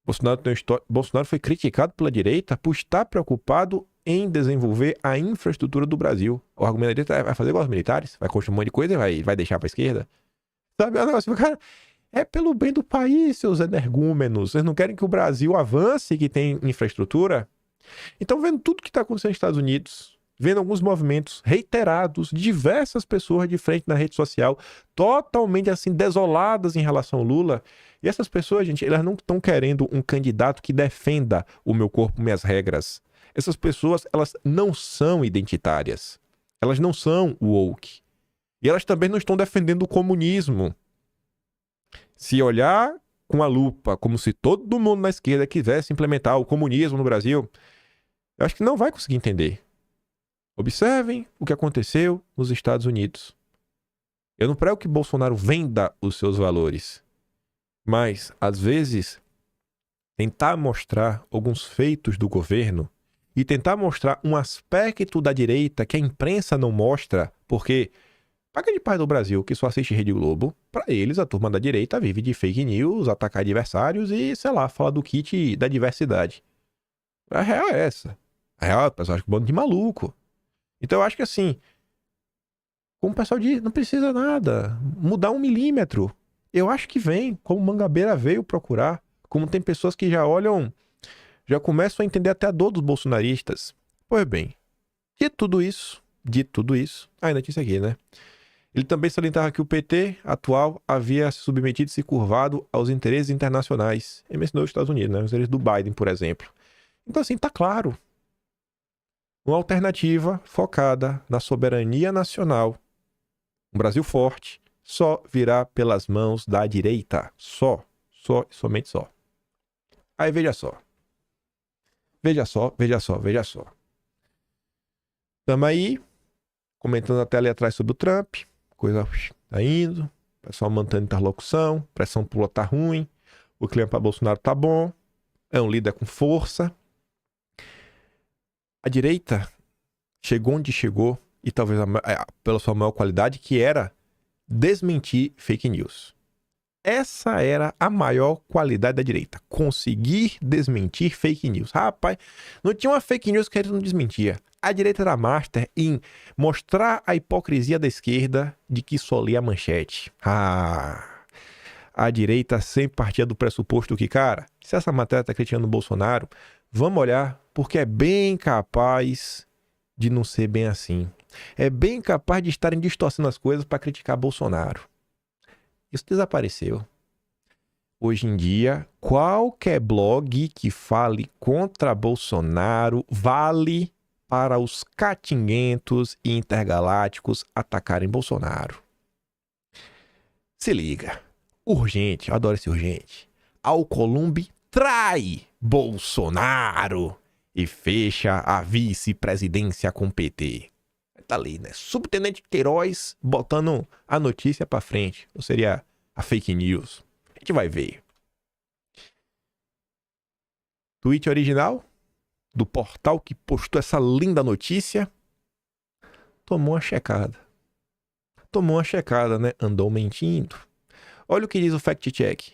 Bolsonaro foi criticado pela direita por estar preocupado em desenvolver a infraestrutura do Brasil. O argumento da direita é: vai fazer igual os militares, vai construir um monte de coisa e vai deixar pra esquerda. Sabe? É um negócio, cara, é pelo bem do país, seus energúmenos. Vocês não querem que o Brasil avance, que tem infraestrutura? Então, vendo tudo que está acontecendo nos Estados Unidos, vendo alguns movimentos reiterados, diversas pessoas de frente na rede social, totalmente assim, desoladas em relação ao Lula. E essas pessoas, gente, elas não estão querendo um candidato que defenda o meu corpo, minhas regras. Essas pessoas, elas não são identitárias. Elas não são woke. E elas também não estão defendendo o comunismo. Se olhar com a lupa, como se todo mundo na esquerda quisesse implementar o comunismo no Brasil, eu acho que não vai conseguir entender. Observem o que aconteceu nos Estados Unidos. Eu não prego que Bolsonaro venda os seus valores, mas, às vezes, tentar mostrar alguns feitos do governo e tentar mostrar um aspecto da direita que a imprensa não mostra, porque a grande parte do Brasil que só assiste Rede Globo, para eles a turma da direita vive de fake news, atacar adversários e, sei lá, falar do kit da diversidade. A real é essa. A real, o pessoal acha que é um bando de maluco. Então eu acho que assim, como o pessoal diz, não precisa nada, mudar 1 milímetro. Eu acho que vem, como Mangabeira veio procurar, como tem pessoas que já olham, já começam a entender até a dor dos bolsonaristas. Pois bem, dito tudo isso, ainda tinha isso aqui, né? Ele também salientava que o PT atual havia se submetido e se curvado aos interesses internacionais. Ele mencionou os Estados Unidos, né? Os interesses do Biden, por exemplo. Então assim, tá claro. Uma alternativa focada na soberania nacional. Um Brasil forte só virá pelas mãos da direita. Só, somente só. Aí veja só. Tamo aí, comentando até ali atrás sobre o Trump. Coisa tá indo. O pessoal mantendo interlocução. Pressão pula tá ruim. O clima para Bolsonaro tá bom. É um líder com força. A direita chegou onde chegou, e talvez pela sua maior qualidade, que era desmentir fake news. Essa era a maior qualidade da direita. Conseguir desmentir fake news. Rapaz, não tinha uma fake news que ele não desmentia. A direita era master em mostrar a hipocrisia da esquerda de que só lia a manchete. A direita sempre partia do pressuposto que, cara, se essa matéria tá criticando o Bolsonaro, vamos olhar, porque é bem capaz de não ser bem assim. É bem capaz de estarem distorcendo as coisas para criticar Bolsonaro. Isso desapareceu. Hoje em dia, qualquer blog que fale contra Bolsonaro vale para os catinguentos e intergalácticos atacarem Bolsonaro. Se liga. Urgente, eu adoro esse urgente. Alcolumbre trai Bolsonaro e fecha a vice-presidência com PT. Tá ali, né? Subtenente Queiroz botando a notícia pra frente. Ou seria a fake news. A gente vai ver. Tweet original do portal que postou essa linda notícia. Tomou uma checada, né? Andou mentindo. Olha o que diz o fact-check.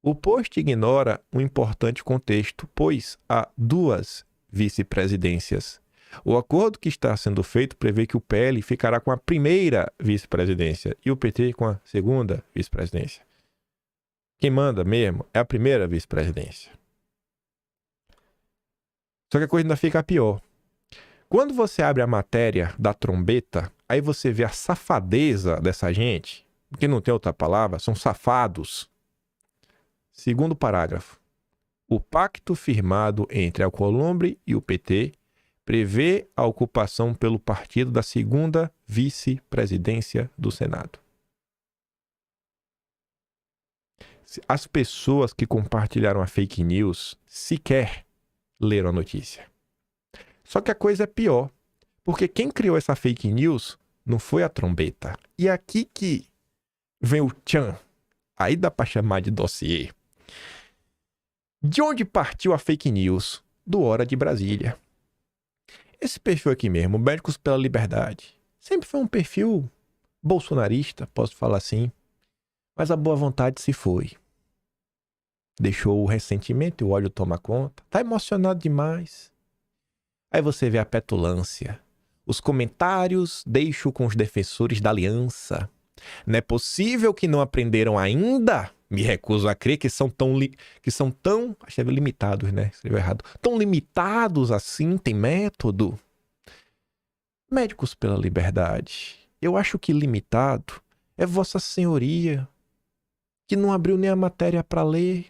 O post ignora um importante contexto, pois há 2 vice-presidências. O acordo que está sendo feito prevê que o PL ficará com a primeira vice-presidência e o PT com a segunda vice-presidência. Quem manda mesmo é a primeira vice-presidência. Só que a coisa ainda fica pior. Quando você abre a matéria da trombeta, aí você vê a safadeza dessa gente, porque não tem outra palavra, são safados. Segundo parágrafo. O pacto firmado entre a Alcolumbre e o PT prevê a ocupação pelo partido da segunda vice-presidência do Senado. As pessoas que compartilharam a fake news sequer leram a notícia. Só que a coisa é pior, porque quem criou essa fake news não foi a trombeta. E aqui que vem o tchan. Aí dá pra chamar de dossiê. De onde partiu a fake news? Do Hora de Brasília. Esse perfil aqui mesmo, Médicos pela Liberdade, sempre foi um perfil bolsonarista, posso falar assim, mas a boa vontade se foi. Deixou o ressentimento e o ódio tomar conta. Tá emocionado demais. Aí você vê a petulância. Os comentários deixo com os defensores da aliança. Não é possível que não aprenderam ainda? Me recuso a crer que são tão acho que é limitados, né? Escreveu errado. Tão limitados assim, tem método. Médicos pela Liberdade. Eu acho que limitado é Vossa Senhoria, que não abriu nem a matéria para ler.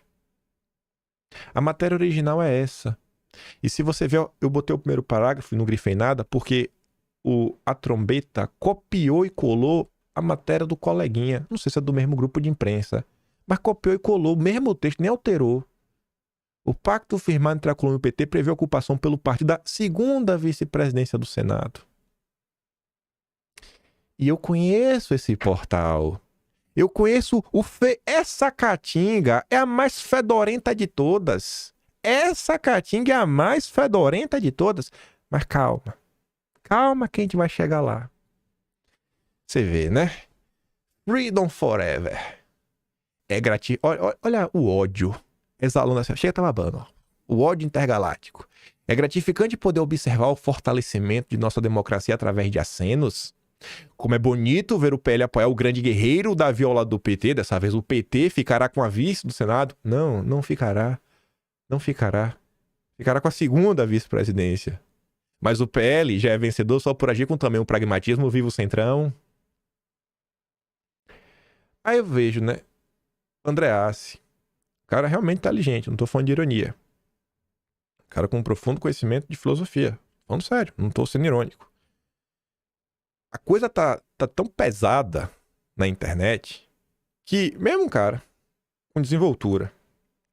A matéria original é essa. E se você ver, eu botei o primeiro parágrafo e não grifei nada, porque a trombeta copiou e colou a matéria do coleguinha. Não sei se é do mesmo grupo de imprensa. Mas copiou e colou o mesmo texto, nem alterou. O pacto firmado entre a Colômbia e o PT prevê a ocupação pelo partido da segunda vice-presidência do Senado. E eu conheço esse portal. Eu conheço essa caatinga é a mais fedorenta de todas. Essa caatinga é a mais fedorenta de todas. Mas calma. Calma que a gente vai chegar lá. Você vê, né? Freedom Forever. É gratificante. Olha o ódio exalando assim. Chega, tá babando. O ódio intergaláctico. É gratificante poder observar o fortalecimento de nossa democracia através de acenos. Como é bonito ver o PL apoiar o grande guerreiro da viola do PT. Dessa vez o PT ficará com a vice do Senado. Não, não ficará. Não ficará. Ficará com a segunda vice-presidência. Mas o PL já é vencedor só por agir com também um pragmatismo vivo centrão. Aí eu vejo, né? Andreassi. Cara realmente inteligente, não tô falando de ironia. Cara com um profundo conhecimento de filosofia. Falando sério, não tô sendo irônico. A coisa tá tão pesada na internet que mesmo um cara com desenvoltura,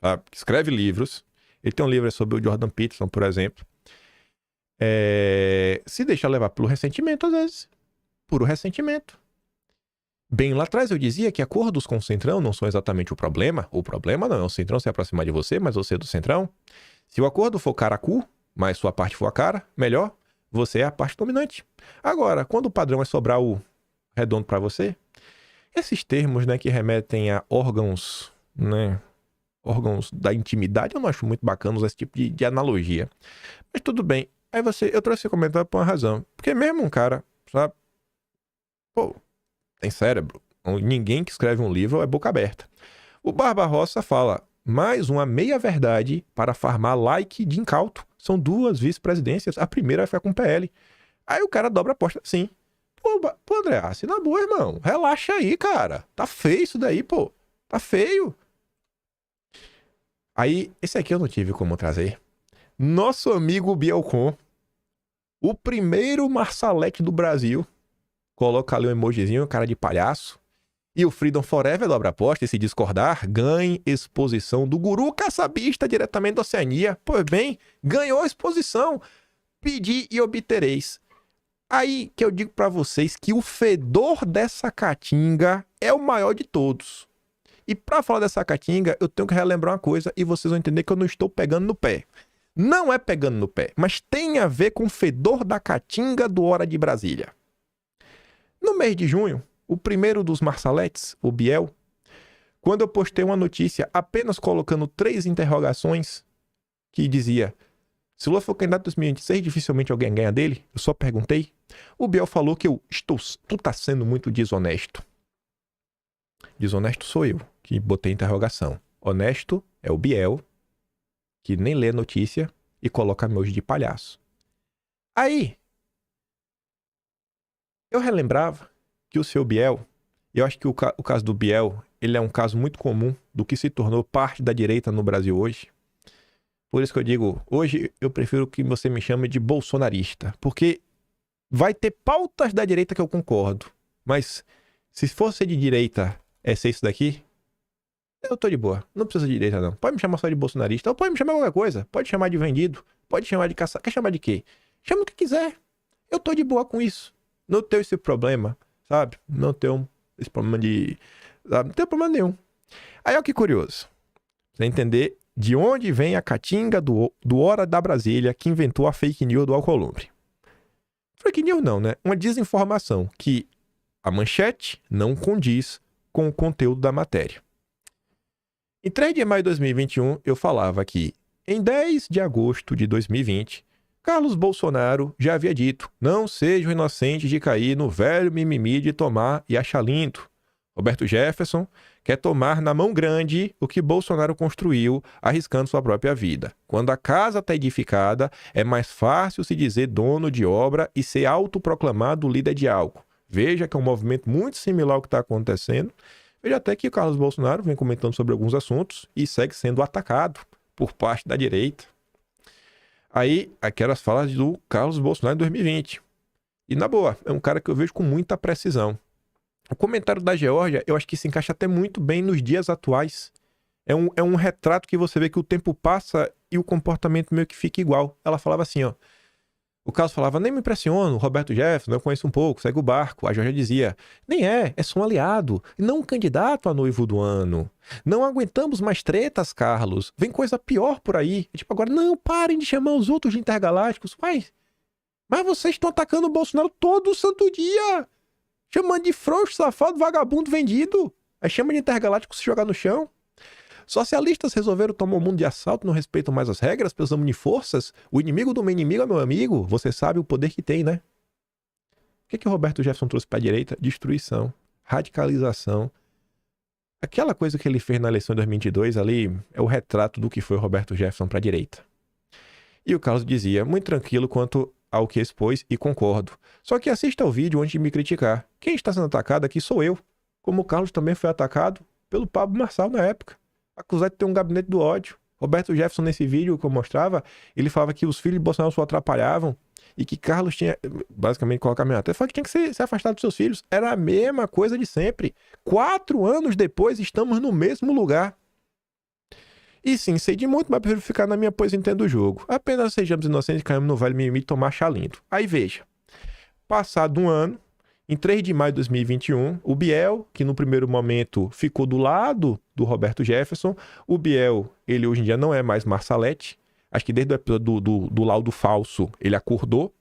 tá? Que escreve livros, ele tem um livro sobre o Jordan Peterson, por exemplo, se deixa levar pelo ressentimento às vezes. Puro ressentimento. Bem lá atrás eu dizia que acordos com o Centrão não são exatamente o problema. O problema não é o Centrão se aproximar de você, mas você do Centrão. Se o acordo for cara a cu, mas sua parte for a cara, melhor, você é a parte dominante. Agora, quando o padrão é sobrar o redondo para você, esses termos, né, que remetem a órgãos, né, órgãos da intimidade, eu não acho muito bacana usar esse tipo de analogia. Mas tudo bem. Aí eu trouxe esse comentário por uma razão. Porque mesmo um cara, sabe, pô, tem cérebro. Ninguém que escreve um livro é boca aberta. O Barbarossa fala, mais uma meia-verdade para farmar like de incauto. São 2 vice-presidências. A primeira vai ficar com o PL. Aí o cara dobra a aposta. Sim. Pô, Andreassi, na boa, irmão. Relaxa aí, cara. Tá feio isso daí, pô. Tá feio. Aí, esse aqui eu não tive como trazer. Nosso amigo Bielcon. O primeiro Marsalete do Brasil. Coloca ali um emojizinho, cara de palhaço. E o Freedom Forever dobra a aposta e se discordar, ganhe exposição do guru caçabista diretamente da Oceania. Pois bem, ganhou a exposição. Pedi e obtereis. Aí que eu digo pra vocês que o fedor dessa caatinga é o maior de todos. E pra falar dessa caatinga, eu tenho que relembrar uma coisa e vocês vão entender que eu não estou pegando no pé. Não é pegando no pé, mas tem a ver com o fedor da caatinga do Hora de Brasília. No mês de junho, o primeiro dos Marsaletes, o Biel, quando eu postei uma notícia apenas colocando 3 interrogações, que dizia, se Lula for candidato em 2026, dificilmente alguém ganha dele, eu só perguntei, o Biel falou que tu tá sendo muito desonesto. Desonesto sou eu, que botei interrogação. Honesto é o Biel, que nem lê a notícia e coloca emoji de palhaço. Aí, eu relembrava que o seu Biel, eu acho que o caso do Biel, ele é um caso muito comum do que se tornou parte da direita no Brasil hoje. Por isso que eu digo, hoje eu prefiro que você me chame de bolsonarista, porque vai ter pautas da direita que eu concordo, mas se fosse de direita ser isso daqui, eu tô de boa, não precisa de direita não. Pode me chamar só de bolsonarista, ou pode me chamar qualquer coisa, pode chamar de vendido, pode chamar de caçador, quer chamar de quê? Chama o que quiser, eu tô de boa com isso. Não tenho esse problema, sabe? Não tenho esse problema de... sabe? Não tenho problema nenhum. Aí olha que curioso, pra entender de onde vem a catinga do Hora da Brasília que inventou a fake news do Alcolumbre. Fake news não, né? Uma desinformação que a manchete não condiz com o conteúdo da matéria. Em 3 de maio de 2021, eu falava que, em 10 de agosto de 2020, Carlos Bolsonaro já havia dito: não sejam inocentes de cair no velho mimimi de tomar e achar lindo. Roberto Jefferson quer tomar na mão grande o que Bolsonaro construiu, arriscando sua própria vida. Quando a casa está edificada, é mais fácil se dizer dono de obra e ser autoproclamado líder de algo. Veja que é um movimento muito similar ao que está acontecendo. Veja até que o Carlos Bolsonaro vem comentando sobre alguns assuntos e segue sendo atacado por parte da direita. Aí, aquelas falas do Carlos Bolsonaro em 2020. E na boa, é um cara que eu vejo com muita precisão. O comentário da Geórgia, eu acho que se encaixa até muito bem nos dias atuais. É um retrato que você vê que o tempo passa e o comportamento meio que fica igual. Ela falava assim, ó. O Carlos falava, nem me impressiono, Roberto Jefferson, eu conheço um pouco, segue o barco. A Geórgia dizia, nem é só um aliado, e não um candidato a noivo do ano. Não aguentamos mais tretas, Carlos. Vem coisa pior por aí. E, tipo, agora, não, parem de chamar os outros de intergalácticos. Mas vocês estão atacando o Bolsonaro todo santo dia. Chamando de frouxo, safado, vagabundo, vendido. Aí chama de intergaláctico se jogar no chão. Socialistas resolveram tomar o mundo de assalto, não respeitam mais as regras, precisamos de forças. O inimigo do meu inimigo é meu amigo. Você sabe o poder que tem, né? O que o Roberto Jefferson trouxe para a direita? Destruição, radicalização. Aquela coisa que ele fez na eleição de 2022 ali é o retrato do que foi o Roberto Jefferson para a direita. E o Carlos dizia, muito tranquilo quanto ao que expôs e concordo. Só que assista ao vídeo antes de me criticar. Quem está sendo atacado aqui sou eu. Como o Carlos também foi atacado pelo Pablo Marçal na época. Acusado de ter um gabinete do ódio. Roberto Jefferson, nesse vídeo que eu mostrava, ele falava que os filhos de Bolsonaro só atrapalhavam e que Carlos tinha, basicamente, colocar a minha até falava que tinha que se afastar dos seus filhos. Era a mesma coisa de sempre. 4 anos depois, estamos no mesmo lugar. E sim, sei de muito, mas prefiro ficar na minha posição do jogo. Apenas sejamos inocentes e caímos no velho mimimi de tomar chá lindo. Aí veja, passado um ano, em 3 de maio de 2021, o Biel, que no primeiro momento ficou do lado do Roberto Jefferson, o Biel, ele hoje em dia não é mais Marsalete, acho que desde o episódio do laudo falso, ele acordou,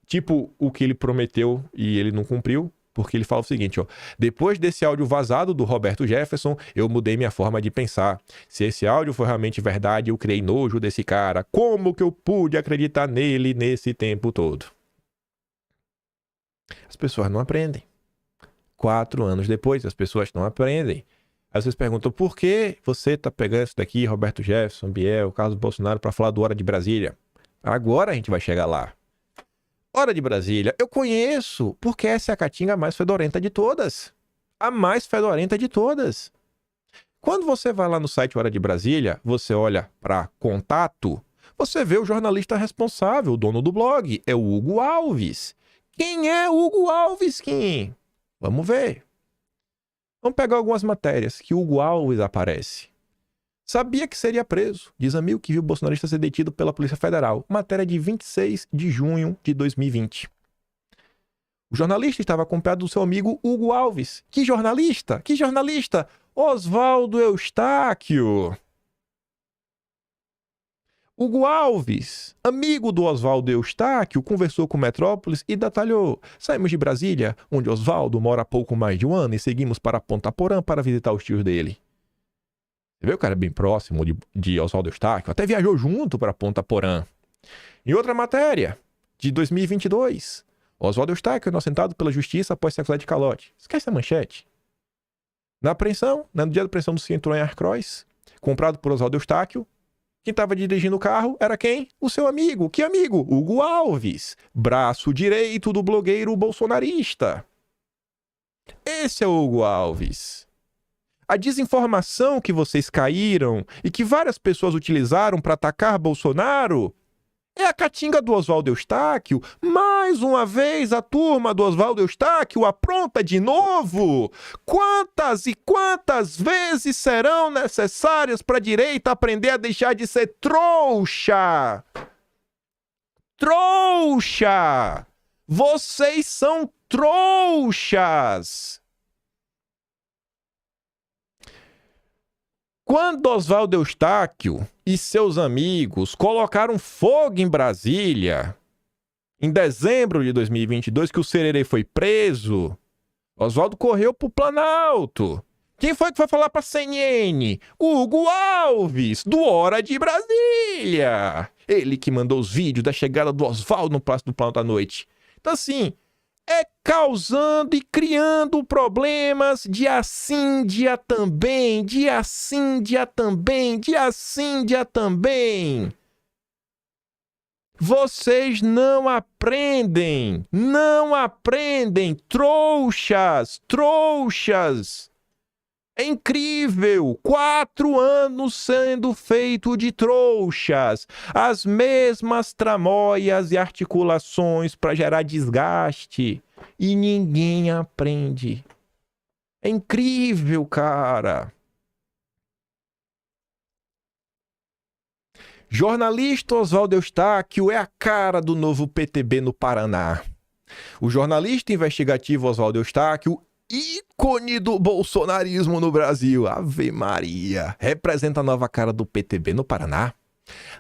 tipo o que ele prometeu e ele não cumpriu, porque ele fala o seguinte, ó, depois desse áudio vazado do Roberto Jefferson, eu mudei minha forma de pensar. Se esse áudio for realmente verdade, eu criei nojo desse cara. Como que eu pude acreditar nele nesse tempo todo? As pessoas não aprendem. 4 anos depois, as pessoas não aprendem. Aí vocês perguntam, por que você tá pegando isso daqui, Roberto Jefferson, Biel, Carlos Bolsonaro, para falar do Hora de Brasília? Agora a gente vai chegar lá. Hora de Brasília, eu conheço, porque essa é a caatinga mais fedorenta de todas. A mais fedorenta de todas. Quando você vai lá no site Hora de Brasília, você olha para contato, você vê o jornalista responsável, o dono do blog, é o Hugo Alves. Quem é Hugo Alves, Kim? Vamos ver. Vamos pegar algumas matérias que Hugo Alves aparece. Sabia que seria preso. Diz amigo que viu o bolsonarista ser detido pela Polícia Federal. Matéria de 26 de junho de 2020. O jornalista estava acompanhado do seu amigo Hugo Alves. Que jornalista? Que jornalista? Oswaldo Eustáquio. Hugo Alves, amigo do Oswaldo Eustáquio, conversou com Metrópolis e detalhou. Saímos de Brasília, onde Oswaldo mora há pouco mais de um ano, e seguimos para Ponta Porã para visitar os tios dele. Você vê o cara bem próximo de Oswaldo Eustáquio, até viajou junto para Ponta Porã. Em outra matéria, de 2022, Oswaldo Eustáquio é inocentado pela justiça após ser acusado de calote. Esquece a manchete. Na apreensão, no dia da apreensão do cinturão em Arcroz, comprado por Oswaldo Eustáquio, Quem estava dirigindo o carro era quem? O seu amigo. Que amigo? Hugo Alves, braço direito do blogueiro bolsonarista. Esse é o Hugo Alves. A desinformação que vocês caíram e que várias pessoas utilizaram para atacar Bolsonaro é a catinga do Oswaldo Eustáquio. Mais uma vez, a turma do Oswaldo Eustáquio apronta de novo. Quantas e quantas vezes serão necessárias para a direita aprender a deixar de ser trouxa? Trouxa! Vocês são trouxas! Quando Oswaldo Eustáquio e seus amigos colocaram fogo em Brasília, em dezembro de 2022, que o Sererê foi preso, Oswaldo correu pro Planalto. Quem foi que foi falar pra CNN? Hugo Alves, do Hora de Brasília. Ele que mandou os vídeos da chegada do Oswaldo no Palácio do Planalto à noite. Então, assim, é causando e criando problemas dia sim, dia também, dia sim, dia também, dia sim, dia também. Vocês não aprendem, trouxas, trouxas. É incrível, 4 anos sendo feito de trouxas, as mesmas tramóias e articulações para gerar desgaste e ninguém aprende. É incrível, cara. Jornalista Oswaldo Eustáquio é a cara do novo PTB no Paraná. O jornalista investigativo Oswaldo Eustáquio, ícone do bolsonarismo no Brasil, Ave Maria, representa a nova cara do PTB no Paraná.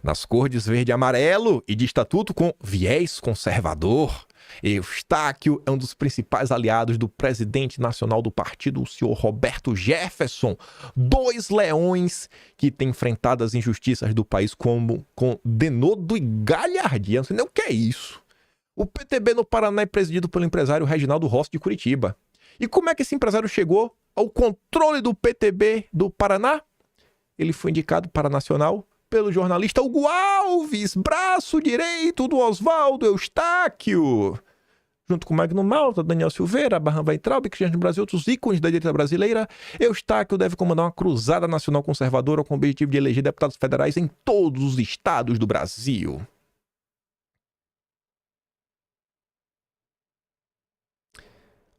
Nas cores verde e amarelo e de estatuto com viés conservador, Eustáquio é um dos principais aliados do presidente nacional do partido, o senhor Roberto Jefferson. 2 leões que têm enfrentado as injustiças do país com denodo e galhardia. Não sei nem o que é isso. O PTB no Paraná é presidido pelo empresário Reginaldo Rossi de Curitiba. E como é que esse empresário chegou ao controle do PTB do Paraná? Ele foi indicado para nacional pelo jornalista Hugo Alves, braço direito do Oswaldo Eustáquio. Junto com Magno Malta, Daniel Silveira, Abraham Weintraub, Cristiano do Brasil, outros ícones da direita brasileira, Eustáquio deve comandar uma cruzada nacional conservadora com o objetivo de eleger deputados federais em todos os estados do Brasil.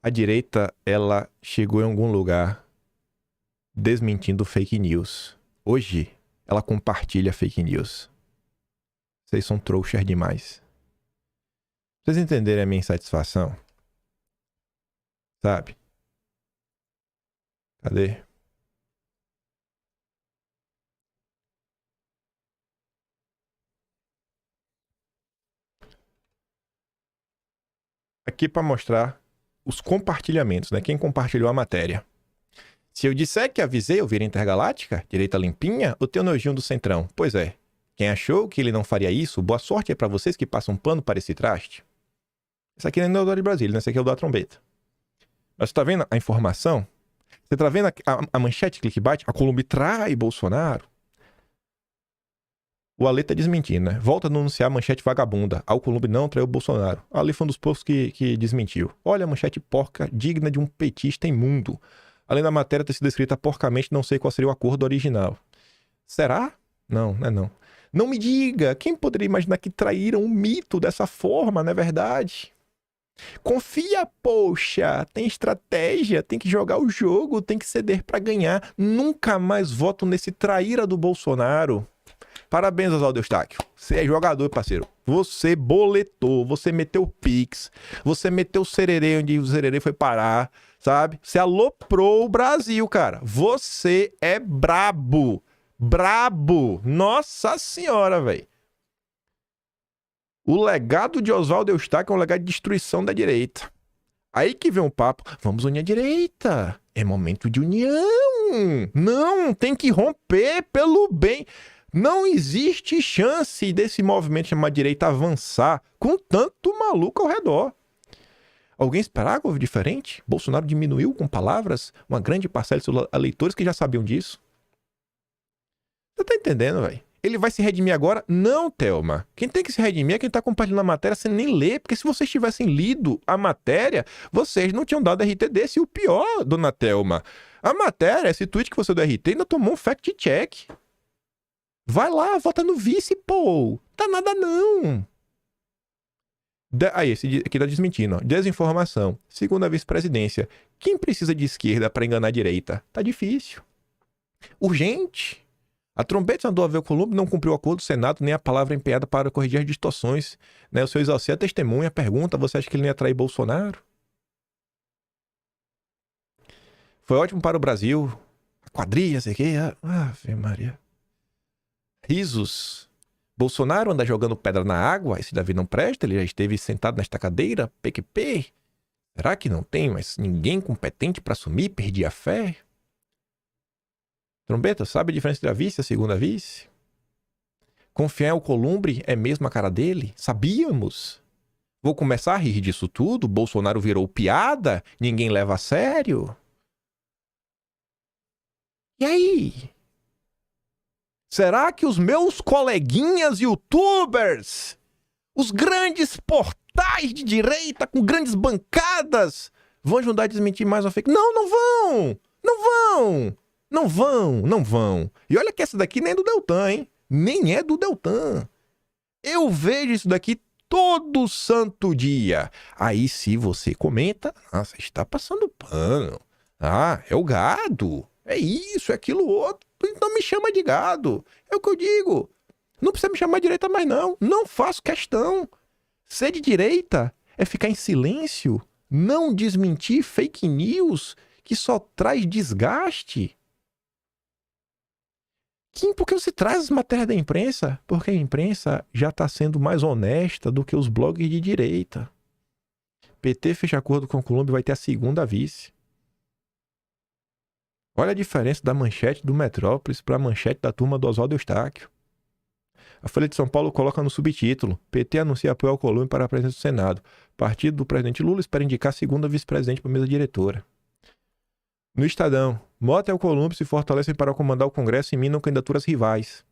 A direita, ela chegou em algum lugar desmentindo fake news. Hoje, ela compartilha fake news. Vocês são trouxas demais. Pra vocês entenderem a minha insatisfação, sabe? Cadê? Aqui para mostrar os compartilhamentos, né? Quem compartilhou a matéria. Se eu disser que avisei eu vira intergaláctica, direita limpinha, ou tenho nojinho do centrão? Pois é. Quem achou que ele não faria isso, boa sorte aí pra vocês que passam pano para esse traste. Esse aqui não é o Hora de Brasília, né? Esse aqui é o da trombeta. Mas você tá vendo a informação? Você tá vendo a manchete clickbait? A Columbi trai Bolsonaro. O Ale tá desmentindo, né? Volta a denunciar a manchete vagabunda. A Columbi não traiu Bolsonaro. O Ale foi um dos poucos que desmentiu. Olha a manchete porca, digna de um petista imundo. Além da matéria ter sido escrita porcamente, não sei qual seria o acordo original. Será? Não, não é não. Não me diga, quem poderia imaginar que traíram um mito dessa forma, não é verdade? Confia, poxa, tem estratégia, tem que jogar o jogo, tem que ceder pra ganhar. Nunca mais voto nesse traíra do Bolsonaro. Parabéns, Oswaldo Eustáquio. Você é jogador, parceiro. Você boletou, você meteu pix, você meteu o Sererê onde o Sererê foi parar, sabe? Você aloprou o Brasil, cara. Você é brabo. Brabo. Nossa senhora, velho. O legado de Oswaldo Eustáquio é um legado de destruição da direita. Aí que vem um papo. Vamos unir a direita. É momento de união. Não, tem que romper pelo bem. Não existe chance desse movimento chamado direita avançar com tanto maluco ao redor. Alguém esperava algo diferente? Bolsonaro diminuiu com palavras uma grande parcela de seus eleitores que já sabiam disso. Você tá entendendo, velho? Ele vai se redimir agora? Não, Thelma. Quem tem que se redimir é quem tá compartilhando a matéria sem nem ler, porque se vocês tivessem lido a matéria, vocês não tinham dado RT desse. E o pior, dona Thelma, a matéria, esse tweet que você deu RT, ainda tomou um fact-check. Vai lá, vota no vice, pô. Tá nada não. Aí, esse aqui tá desmentindo, ó. Desinformação. Segunda vice-presidência. Quem precisa de esquerda pra enganar a direita? Tá difícil. Urgente. A trombeta andou a ver o Columbo, não cumpriu o acordo do Senado, nem a palavra empenhada para corrigir as distorções. Né? O seu Exalcia testemunha, pergunta, você acha que ele não ia atrair Bolsonaro? Foi ótimo para o Brasil. Quadrilha, sei o quê. Ave Maria. Risos. Bolsonaro anda jogando pedra na água, esse Davi não presta, ele já esteve sentado nesta cadeira, PQP. Será que não tem mais ninguém competente para assumir? Perdi a fé. Trombeta, sabe a diferença entre a vice e a segunda vice? Confiar em Alcolumbre é mesmo a cara dele? Sabíamos. Vou começar a rir disso tudo? Bolsonaro virou piada? Ninguém leva a sério? E aí? Será que os meus coleguinhas youtubers, os grandes portais de direita com grandes bancadas, vão ajudar a desmentir mais uma fake? Não, não vão! Não vão! Não vão, não vão. E olha que essa daqui nem é do Deltan, hein? Nem é do Deltan. Eu vejo isso daqui todo santo dia. Aí se você comenta, você está passando pano. É o gado. É isso, é aquilo outro. Então me chama de gado. É o que eu digo. Não precisa me chamar de direita mais não. Não faço questão. Ser de direita é ficar em silêncio, não desmentir fake news que só traz desgaste. Por que você traz as matérias da imprensa? Porque a imprensa já está sendo mais honesta do que os blogs de direita. PT fecha acordo com o Columbo e vai ter a segunda vice. Olha a diferença da manchete do Metrópolis para a manchete da turma do Oswaldo Eustáquio. A Folha de São Paulo coloca no subtítulo: PT anuncia apoio ao Columbo para a presidência do Senado. Partido do presidente Lula espera indicar a segunda vice-presidente para a mesa diretora. No Estadão, Mota e Alcolumbre se fortalecem para comandar o Congresso e minam candidaturas rivais.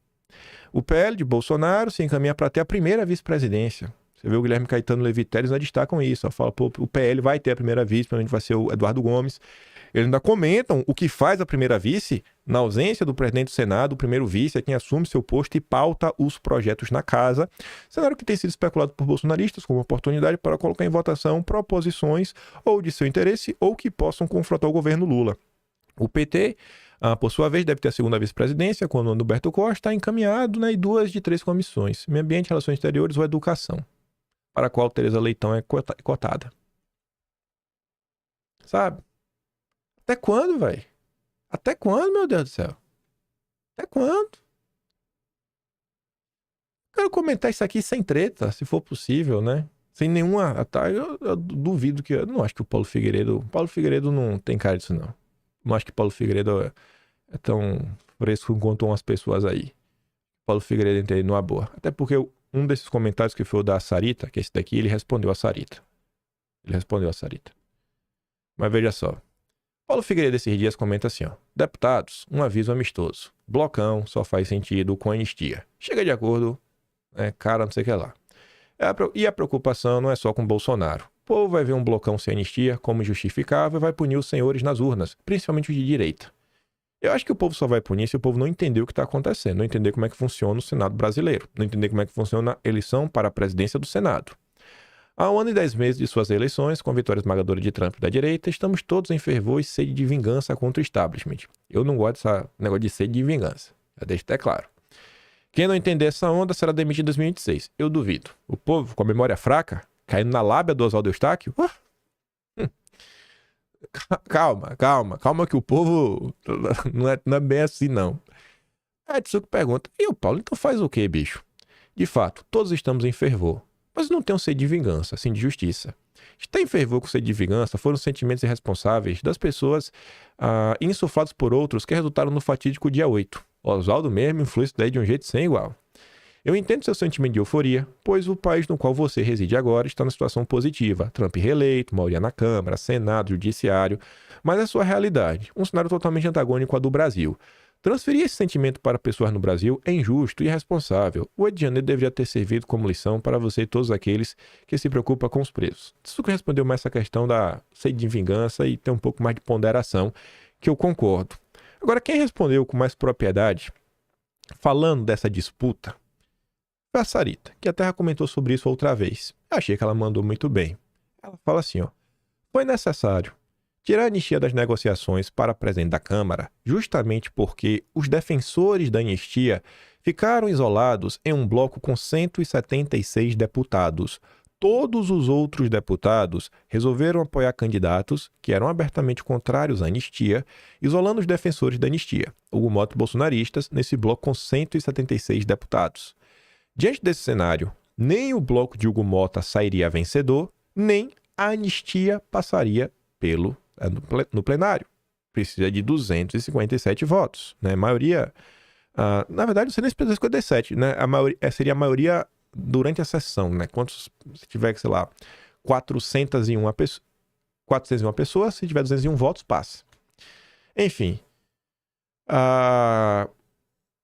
O PL de Bolsonaro se encaminha para ter a primeira vice-presidência. Você vê o Guilherme Caetano e Levi Teles ainda destacam isso. Fala, pô, o PL vai ter a primeira vice, provavelmente vai ser o Eduardo Gomes. Eles ainda comentam o que faz a primeira vice, na ausência do presidente do Senado, o primeiro vice é quem assume seu posto e pauta os projetos na casa. Cenário que tem sido especulado por bolsonaristas como oportunidade para colocar em votação proposições ou de seu interesse ou que possam confrontar o governo Lula. O PT, por sua vez, deve ter a segunda vice-presidência, quando o Humberto Costa está encaminhado, né, e 2 de 3 comissões: Meio Ambiente, Relações Exteriores ou Educação, para a qual Tereza Leitão é cotada. Sabe? Até quando, velho? Até quando, meu Deus do céu? Até quando? Quero comentar isso aqui sem treta, se for possível, né? Sem nenhuma... Eu duvido que... Eu não acho que o Paulo Figueiredo... Paulo Figueiredo não tem cara disso, não. Não acho que Paulo Figueiredo é tão fresco quanto umas pessoas aí. Paulo Figueiredo entende numa boa. Até porque um desses comentários que foi o da Sarita, que é esse daqui, ele respondeu a Sarita. Mas veja só. Paulo Figueiredo esses dias comenta assim, ó: deputados, um aviso amistoso. Blocão só faz sentido com anistia. Chega de acordo, cara, não sei o que lá. E a preocupação não é só com Bolsonaro. O povo vai ver um blocão sem anistia como injustificável e vai punir os senhores nas urnas, principalmente os de direita. Eu acho que o povo só vai punir se o povo não entender o que está acontecendo, não entender como é que funciona o Senado brasileiro, não entender como é que funciona a eleição para a presidência do Senado. Há 1 ano e 10 meses de suas eleições, com a vitória esmagadora de Trump e da direita, estamos todos em fervor e sede de vingança contra o establishment. Eu não gosto desse negócio de sede de vingança. Já deixo até claro. Quem não entender essa onda será demitido em 2026. Eu duvido. O povo, com a memória fraca, caindo na lábia do Oswaldo Eustáquio... Calma que o povo não é bem assim, não. Aí Tsuko pergunta: e o Paulo, então faz o quê, bicho? De fato, todos estamos em fervor. Mas não tem um sede de vingança, assim, de justiça. Estar em fervor com sede de vingança foram sentimentos irresponsáveis das pessoas insuflados por outros que resultaram no fatídico dia 8. Oswaldo mesmo influi isso daí de um jeito sem igual. Eu entendo seu sentimento de euforia, pois o país no qual você reside agora está numa situação positiva. Trump reeleito, maioria na Câmara, Senado, Judiciário, mas é sua realidade. Um cenário totalmente antagônico ao do Brasil. Transferir esse sentimento para pessoas no Brasil é injusto e irresponsável. O 8 de janeiro deveria ter servido como lição para você e todos aqueles que se preocupam com os preços. Isso que respondeu mais essa questão da sede de vingança e ter um pouco mais de ponderação, que eu concordo. Agora, quem respondeu com mais propriedade, falando dessa disputa, foi a Sarita, que até comentou sobre isso outra vez. Eu achei que ela mandou muito bem. Ela fala assim, ó: foi necessário tirar a anistia das negociações para presidente da Câmara, justamente porque os defensores da anistia ficaram isolados em um bloco com 176 deputados. Todos os outros deputados resolveram apoiar candidatos que eram abertamente contrários à anistia, isolando os defensores da anistia, Hugo Mota e bolsonaristas, nesse bloco com 176 deputados. Diante desse cenário, nem o bloco de Hugo Mota sairia vencedor, nem a anistia passaria no plenário. Precisa de 257 votos, né? Maioria, na verdade, não seria nem 257, né? Seria a maioria durante a sessão, né? Se tiver, sei lá, 401 pessoas, se tiver 201 votos, passa. Enfim,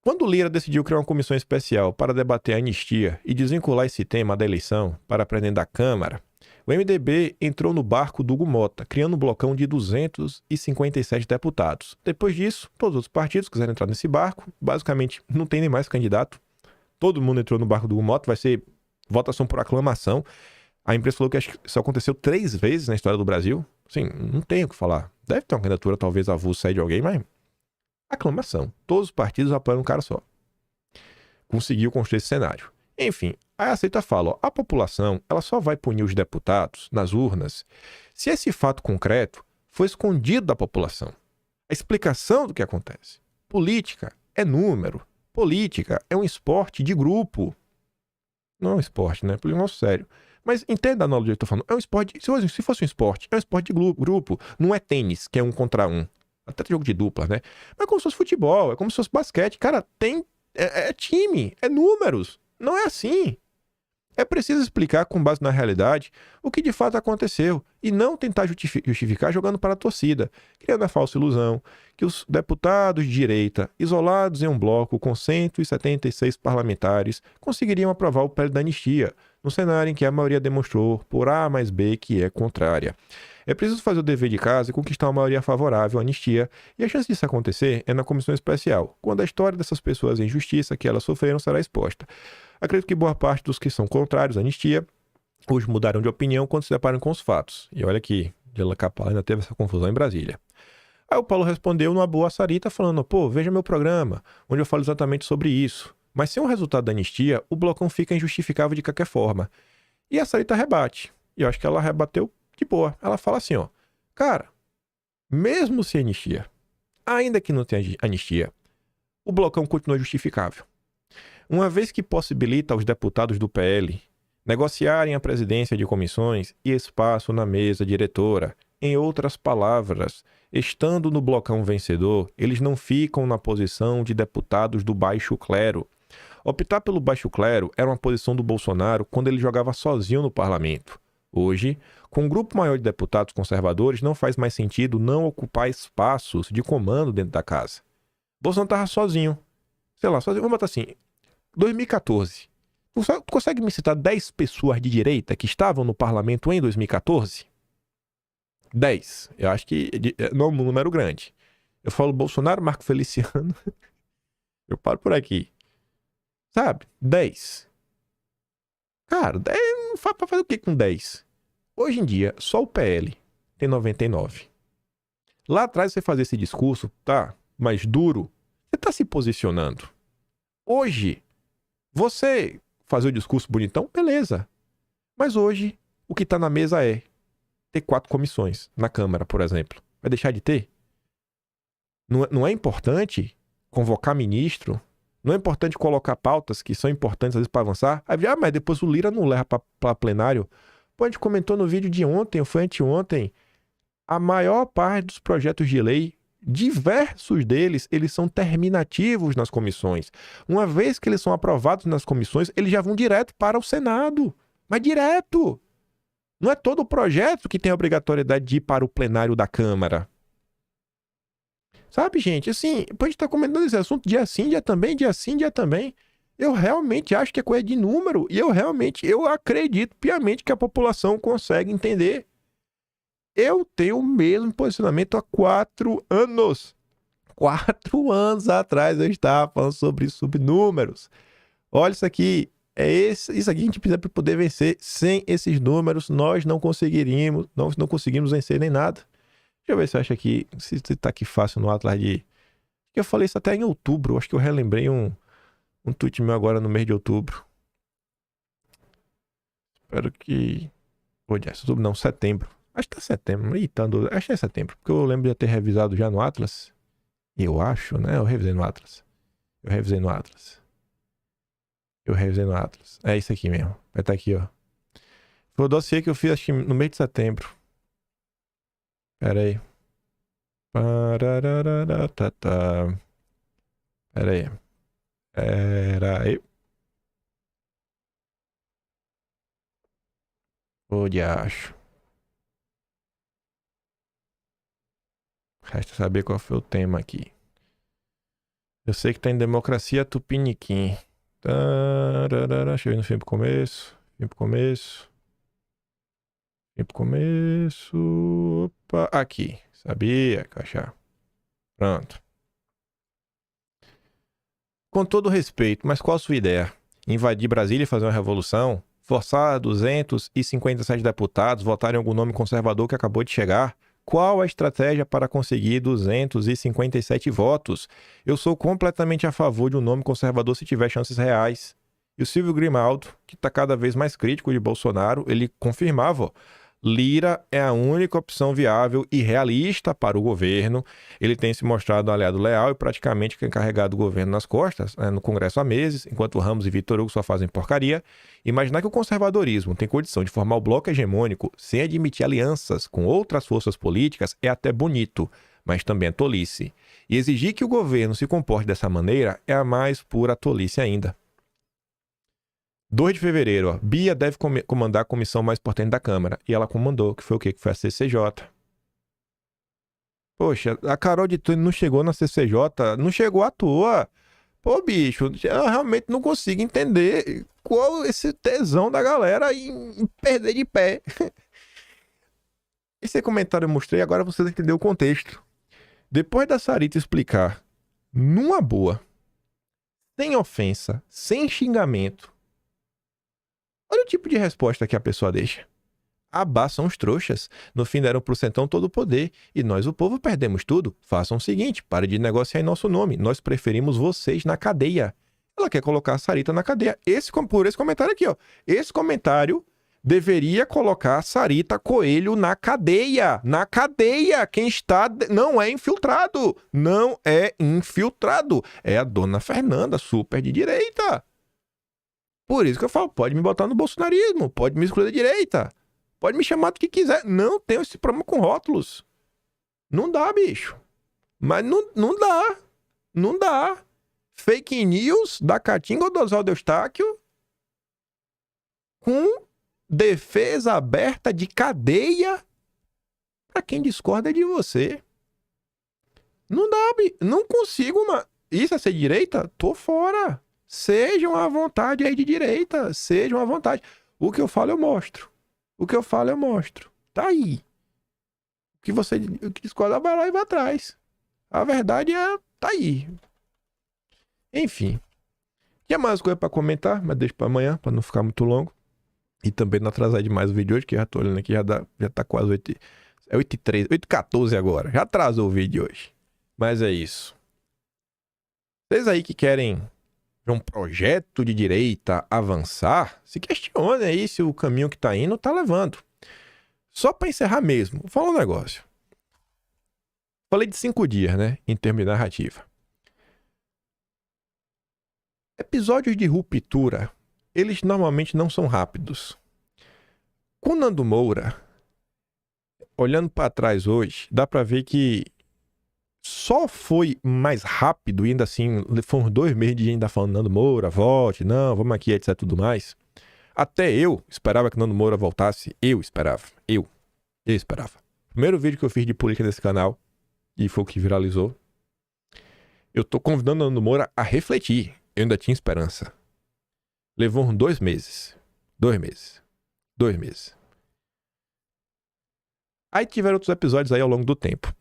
quando o Lira decidiu criar uma comissão especial para debater a anistia e desvincular esse tema da eleição para presidente da Câmara, o MDB entrou no barco do Hugo Mota, criando um blocão de 257 deputados. Depois disso, todos os outros partidos quiseram entrar nesse barco. Basicamente, não tem nem mais candidato. Todo mundo entrou no barco do Hugo Mota, vai ser votação por aclamação. A imprensa falou que isso aconteceu 3 vezes na história do Brasil. Sim, não tem o que falar. Deve ter uma candidatura, talvez avulsa aí de alguém, mas aclamação. Todos os partidos apoiam um cara só. Conseguiu construir esse cenário. Enfim, aí a Sarita fala, ó: a população ela só vai punir os deputados nas urnas se esse fato concreto for escondido da população. A explicação do que acontece. Política é número. Política é um esporte de grupo. Não é um esporte, né? Por um sério. Mas entenda a analogia que eu tô falando. É um esporte. Se fosse um esporte, é um esporte de grupo. Não é tênis, que é 1 contra 1. Até jogo de dupla, né? Mas é como se fosse futebol, é como se fosse basquete. Cara, é time, é números. Não é assim. É preciso explicar com base na realidade o que de fato aconteceu e não tentar justificar jogando para a torcida, criando a falsa ilusão que os deputados de direita, isolados em um bloco com 176 parlamentares, conseguiriam aprovar o PL da anistia, no cenário em que a maioria demonstrou, por A mais B, que é contrária. É preciso fazer o dever de casa e conquistar uma maioria favorável à anistia, e a chance disso acontecer é na comissão especial, quando a história dessas pessoas em injustiça que elas sofreram será exposta. Acredito que boa parte dos que são contrários à anistia hoje mudaram de opinião quando se deparam com os fatos. E olha que Dila Capala ainda teve essa confusão em Brasília. Aí o Paulo respondeu numa boa Sarita falando: pô, veja meu programa, onde eu falo exatamente sobre isso. Mas sem o resultado da anistia, o blocão fica injustificável de qualquer forma. E a Sarita rebate. E eu acho que ela rebateu de boa. Ela fala assim, ó: cara, mesmo sem anistia, ainda que não tenha anistia, o blocão continua justificável. Uma vez que possibilita aos deputados do PL negociarem a presidência de comissões e espaço na mesa diretora, em outras palavras, estando no blocão vencedor, eles não ficam na posição de deputados do baixo clero. Optar pelo baixo clero era uma posição do Bolsonaro quando ele jogava sozinho no parlamento. Hoje, com um grupo maior de deputados conservadores, não faz mais sentido não ocupar espaços de comando dentro da casa. Bolsonaro estava sozinho. Sei lá, sozinho. Vamos botar assim, 2014. Tu consegue me citar 10 pessoas de direita que estavam no parlamento em 2014? 10. Eu acho que não é um número grande. Eu falo Bolsonaro, Marco Feliciano. Eu paro por aqui. Sabe? 10. Cara, 10, pra fazer o que com 10? Hoje em dia, só o PL tem 99. Lá atrás você fazia esse discurso, tá? Mais duro. Você tá se posicionando. Hoje, você fazer o discurso bonitão, beleza. Mas hoje, o que tá na mesa é ter 4 comissões na Câmara, por exemplo. Vai deixar de ter? Não é importante convocar ministro? Não é importante colocar pautas que são importantes às vezes para avançar? Aí, mas depois o Lira não leva para plenário. Pô, a gente comentou no vídeo de ontem, ou foi anteontem, a maior parte dos projetos de lei, diversos deles, eles são terminativos nas comissões. Uma vez que eles são aprovados nas comissões, eles já vão direto para o Senado. Mas direto! Não é todo o projeto que tem a obrigatoriedade de ir para o plenário da Câmara. Sabe, gente? Assim, pode estar comentando esse assunto dia sim, dia também, dia sim, dia também. Eu realmente acho que é coisa de número e eu acredito piamente que a população consegue entender. Eu tenho o mesmo posicionamento há 4 anos. 4 anos atrás eu estava falando sobre subnúmeros. Olha isso aqui. Isso aqui que a gente precisa para poder vencer. Sem esses números, nós não conseguiríamos, não conseguimos vencer nem nada. Deixa eu ver se eu acho aqui, se tá aqui fácil no Atlas de... Eu falei isso até em outubro. Acho que eu relembrei um tweet meu agora no mês de outubro. Espero que... outubro não, setembro. Acho que tá setembro. Acho que é setembro. Porque eu lembro de ter revisado já no Atlas. Eu acho, né? Eu revisei no Atlas. É isso aqui mesmo. Vai estar aqui, ó. Foi o dossiê que eu fiz, acho que no mês de setembro. Pera aí. Pera aí. Onde acho? Resta saber qual foi o tema aqui. Eu sei que tá em democracia tupiniquim. Deixa eu ir no fim pro começo. Opa, aqui. Sabia que eu achava. Pronto. Com todo respeito, mas qual a sua ideia? Invadir Brasília e fazer uma revolução? Forçar 257 deputados votarem em algum nome conservador que acabou de chegar? Qual a estratégia para conseguir 257 votos? Eu sou completamente a favor de um nome conservador se tiver chances reais. E o Silvio Grimaldo, que está cada vez mais crítico de Bolsonaro, ele confirmava, ó, Lira é a única opção viável e realista para o governo. Ele tem se mostrado um aliado leal e praticamente encarregado do governo nas costas, no Congresso há meses, enquanto Ramos e Vitor Hugo só fazem porcaria. Imaginar que o conservadorismo tem condição de formar o bloco hegemônico sem admitir alianças com outras forças políticas é até bonito, mas também é tolice. E exigir que o governo se comporte dessa maneira é a mais pura tolice ainda. 2 de fevereiro, ó, Bia deve comandar a comissão mais importante da Câmara. E ela comandou, que foi o quê? Que foi a CCJ. Poxa, a Carol de Tune não chegou na CCJ, não chegou à toa. Pô, bicho, eu realmente não consigo entender qual esse tesão da galera em perder de pé. Esse comentário eu mostrei, agora vocês entenderam o contexto. Depois da Sarita explicar, numa boa, sem ofensa, sem xingamento, olha o tipo de resposta que a pessoa deixa. Abá são os trouxas. No fim deram pro Centão todo o poder. E nós, o povo, perdemos tudo. Façam o seguinte, pare de negociar em nosso nome. Nós preferimos vocês na cadeia. Ela quer colocar a Sarita na cadeia. Por esse comentário aqui, ó. Esse comentário deveria colocar a Sarita Coelho na cadeia. Na cadeia. Quem está... não é infiltrado. Não é infiltrado. É a dona Fernanda, super de direita. Por isso que eu falo, pode me botar no bolsonarismo, pode me excluir da direita, pode me chamar do que quiser. Não tenho esse problema com rótulos. Não dá, bicho. Mas não dá. Não dá. Fake news da Caatinga ou do Oswaldo Eustáquio com defesa aberta de cadeia pra quem discorda de você. Não dá, bicho. Não consigo, mano. Isso é ser direita? Tô fora. Sejam à vontade aí de direita. Sejam à vontade. O que eu falo, eu mostro. Tá aí. O que discorda, vai lá e vai atrás. A verdade é... tá aí. Enfim. Tinha mais coisa pra comentar, mas deixa pra amanhã, pra não ficar muito longo. E também não atrasar demais o vídeo hoje, que já tô olhando aqui, já tá quase 8... É 8h13, 8h14 agora. Já atrasou o vídeo hoje. Mas é isso. Vocês aí que querem um projeto de direita avançar, se questionem aí se o caminho que tá indo tá levando. Só pra encerrar mesmo, vou falar um negócio. Falei de 5 dias, né, em termos de narrativa. Episódios de ruptura, eles normalmente não são rápidos. Com Nando Moura, olhando pra trás hoje, dá pra ver que só foi mais rápido, e ainda assim, foram 2 meses de gente ainda falando Nando Moura, volte, não, vamos aqui, etc, tudo mais. Até eu esperava que Nando Moura voltasse, eu esperava. Primeiro vídeo que eu fiz de política nesse canal, e foi o que viralizou. Eu tô convidando o Nando Moura a refletir. Eu ainda tinha esperança. Levou uns 2 meses. 2 meses. 2 meses. Aí tiveram outros episódios aí ao longo do tempo.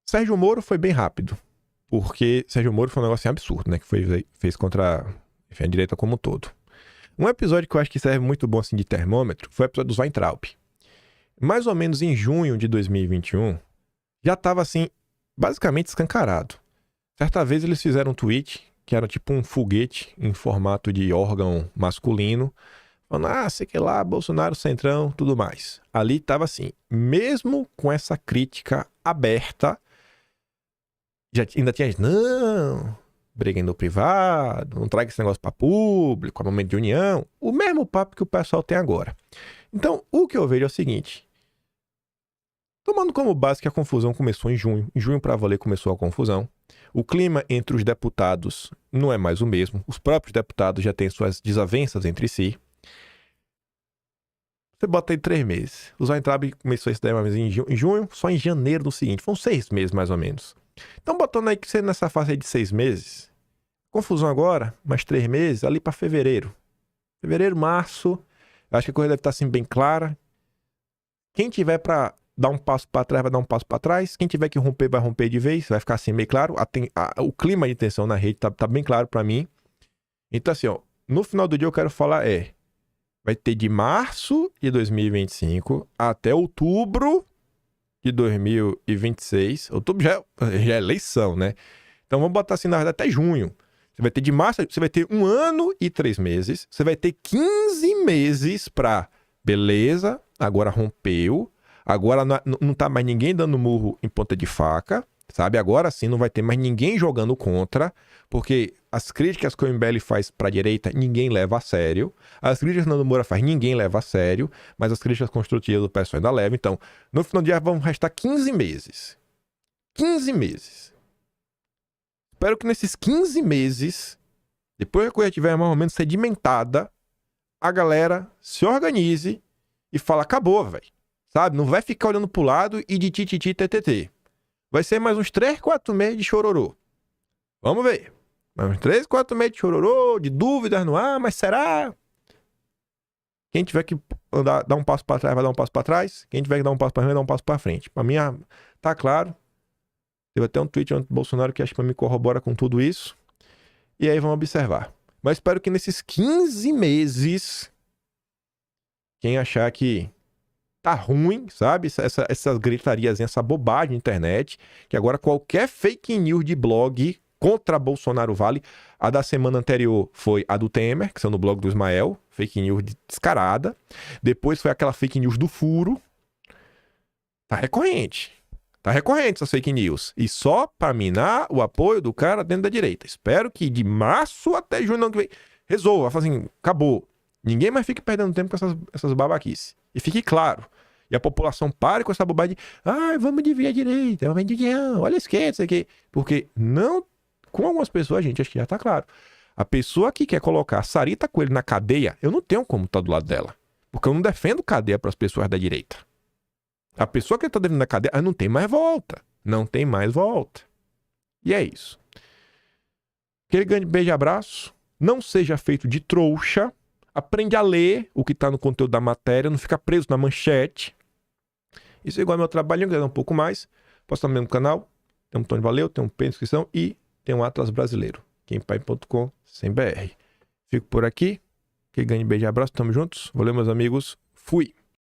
Sérgio Moro foi bem rápido. Porque Sérgio Moro foi um negócio absurdo, né? Que fez contra, enfim, a direita como um todo. Um episódio que eu acho que serve muito bom assim de termômetro foi o episódio do Weintraub. Mais ou menos em junho de 2021, já tava assim, basicamente escancarado. Certa vez eles fizeram um tweet, que era tipo um foguete em formato de órgão masculino, falando, sei que lá, Bolsonaro, Centrão, tudo mais. Ali tava assim, mesmo com essa crítica aberta, ainda tinha gente, não, briguem no privado, não traga esse negócio para público, é momento de união. O mesmo papo que o pessoal tem agora. Então, o que eu vejo é o seguinte. Tomando como base que a confusão começou em junho. Em junho, para valer, começou a confusão. O clima entre os deputados não é mais o mesmo. Os próprios deputados já têm suas desavenças entre si. Você bota aí 3 meses. O Weintraub começou esse daí em junho, só em janeiro do seguinte. Foram 6 meses, mais ou menos. Então, botando aí que você nessa fase aí de 6 meses, confusão agora, mais 3 meses, ali para fevereiro. Fevereiro, março, eu acho que a coisa deve estar assim bem clara. Quem tiver para dar um passo para trás, vai dar um passo para trás. Quem tiver que romper, vai romper de vez. Vai ficar assim meio claro. O clima de tensão na rede tá bem claro para mim. Então, assim, ó, no final do dia eu quero falar vai ter de março de 2025 até outubro de 2026. Outubro já é eleição, né? Então vamos botar assim, na verdade, até junho. Você vai ter de março, você vai ter 1 ano e 3 meses. Você vai ter 15 meses pra... Beleza, agora rompeu. Agora não tá mais ninguém dando murro em ponta de faca, sabe? Agora sim não vai ter mais ninguém jogando contra, porque as críticas que o MBL faz pra direita, ninguém leva a sério. As críticas que o Nando Moura faz, ninguém leva a sério. Mas as críticas construtivas do pessoal ainda leva. Então, no final do dia, vão restar 15 meses. 15 meses. Espero que nesses 15 meses, depois que a coisa estiver mais ou menos sedimentada, a galera se organize e fala, acabou, velho. Sabe? Não vai ficar olhando pro lado e de tititi ttt. Vai ser mais uns 3, 4 meses de chororô. Vamos ver. Mais uns 3, 4 meses de chororô, de dúvidas no ar, mas será? Quem tiver que dar um passo pra trás, vai dar um passo pra trás. Quem tiver que dar um passo pra frente, vai dar um passo pra frente. Pra mim, tá claro. Teve até um tweet do Bolsonaro que acho que pra mim corrobora com tudo isso. E aí vamos observar. Mas espero que nesses 15 meses, quem achar que tá ruim, sabe? Essas gritarias, essa bobagem na internet, que agora qualquer fake news de blog contra Bolsonaro vale. A da semana anterior foi a do Temer, que saiu no blog do Ismael, fake news descarada. Depois foi aquela fake news do furo. Tá recorrente. Tá recorrente essas fake news. E só para minar o apoio do cara dentro da direita. Espero que de março até junho não vem resolva. Fala assim, acabou. Ninguém mais fique perdendo tempo com essas babaquices. E fique claro. E a população pare com essa bobagem de vamos dividir a direita, vamos dividir, olha a esquerda, isso aqui. Porque não, com algumas pessoas, gente, acho que já tá claro. A pessoa que quer colocar a Sarita Coelho na cadeia, eu não tenho como estar do lado dela. Porque eu não defendo cadeia para as pessoas da direita. A pessoa que tá defendendo a cadeia, não tem mais volta. Não tem mais volta. E é isso. Aquele grande beijo e abraço. Não seja feito de trouxa. Aprende a ler o que está no conteúdo da matéria, não fica preso na manchete. Isso é igual ao meu trabalho, quiser dar um pouco mais, posso estar no mesmo canal. Tem um Tony Valeu, tem um P inscrição e tem um Atlas Brasileiro. Quempai.com, sem BR. Fico por aqui. Que ganhe beijo e abraço, tamo juntos. Valeu, meus amigos. Fui.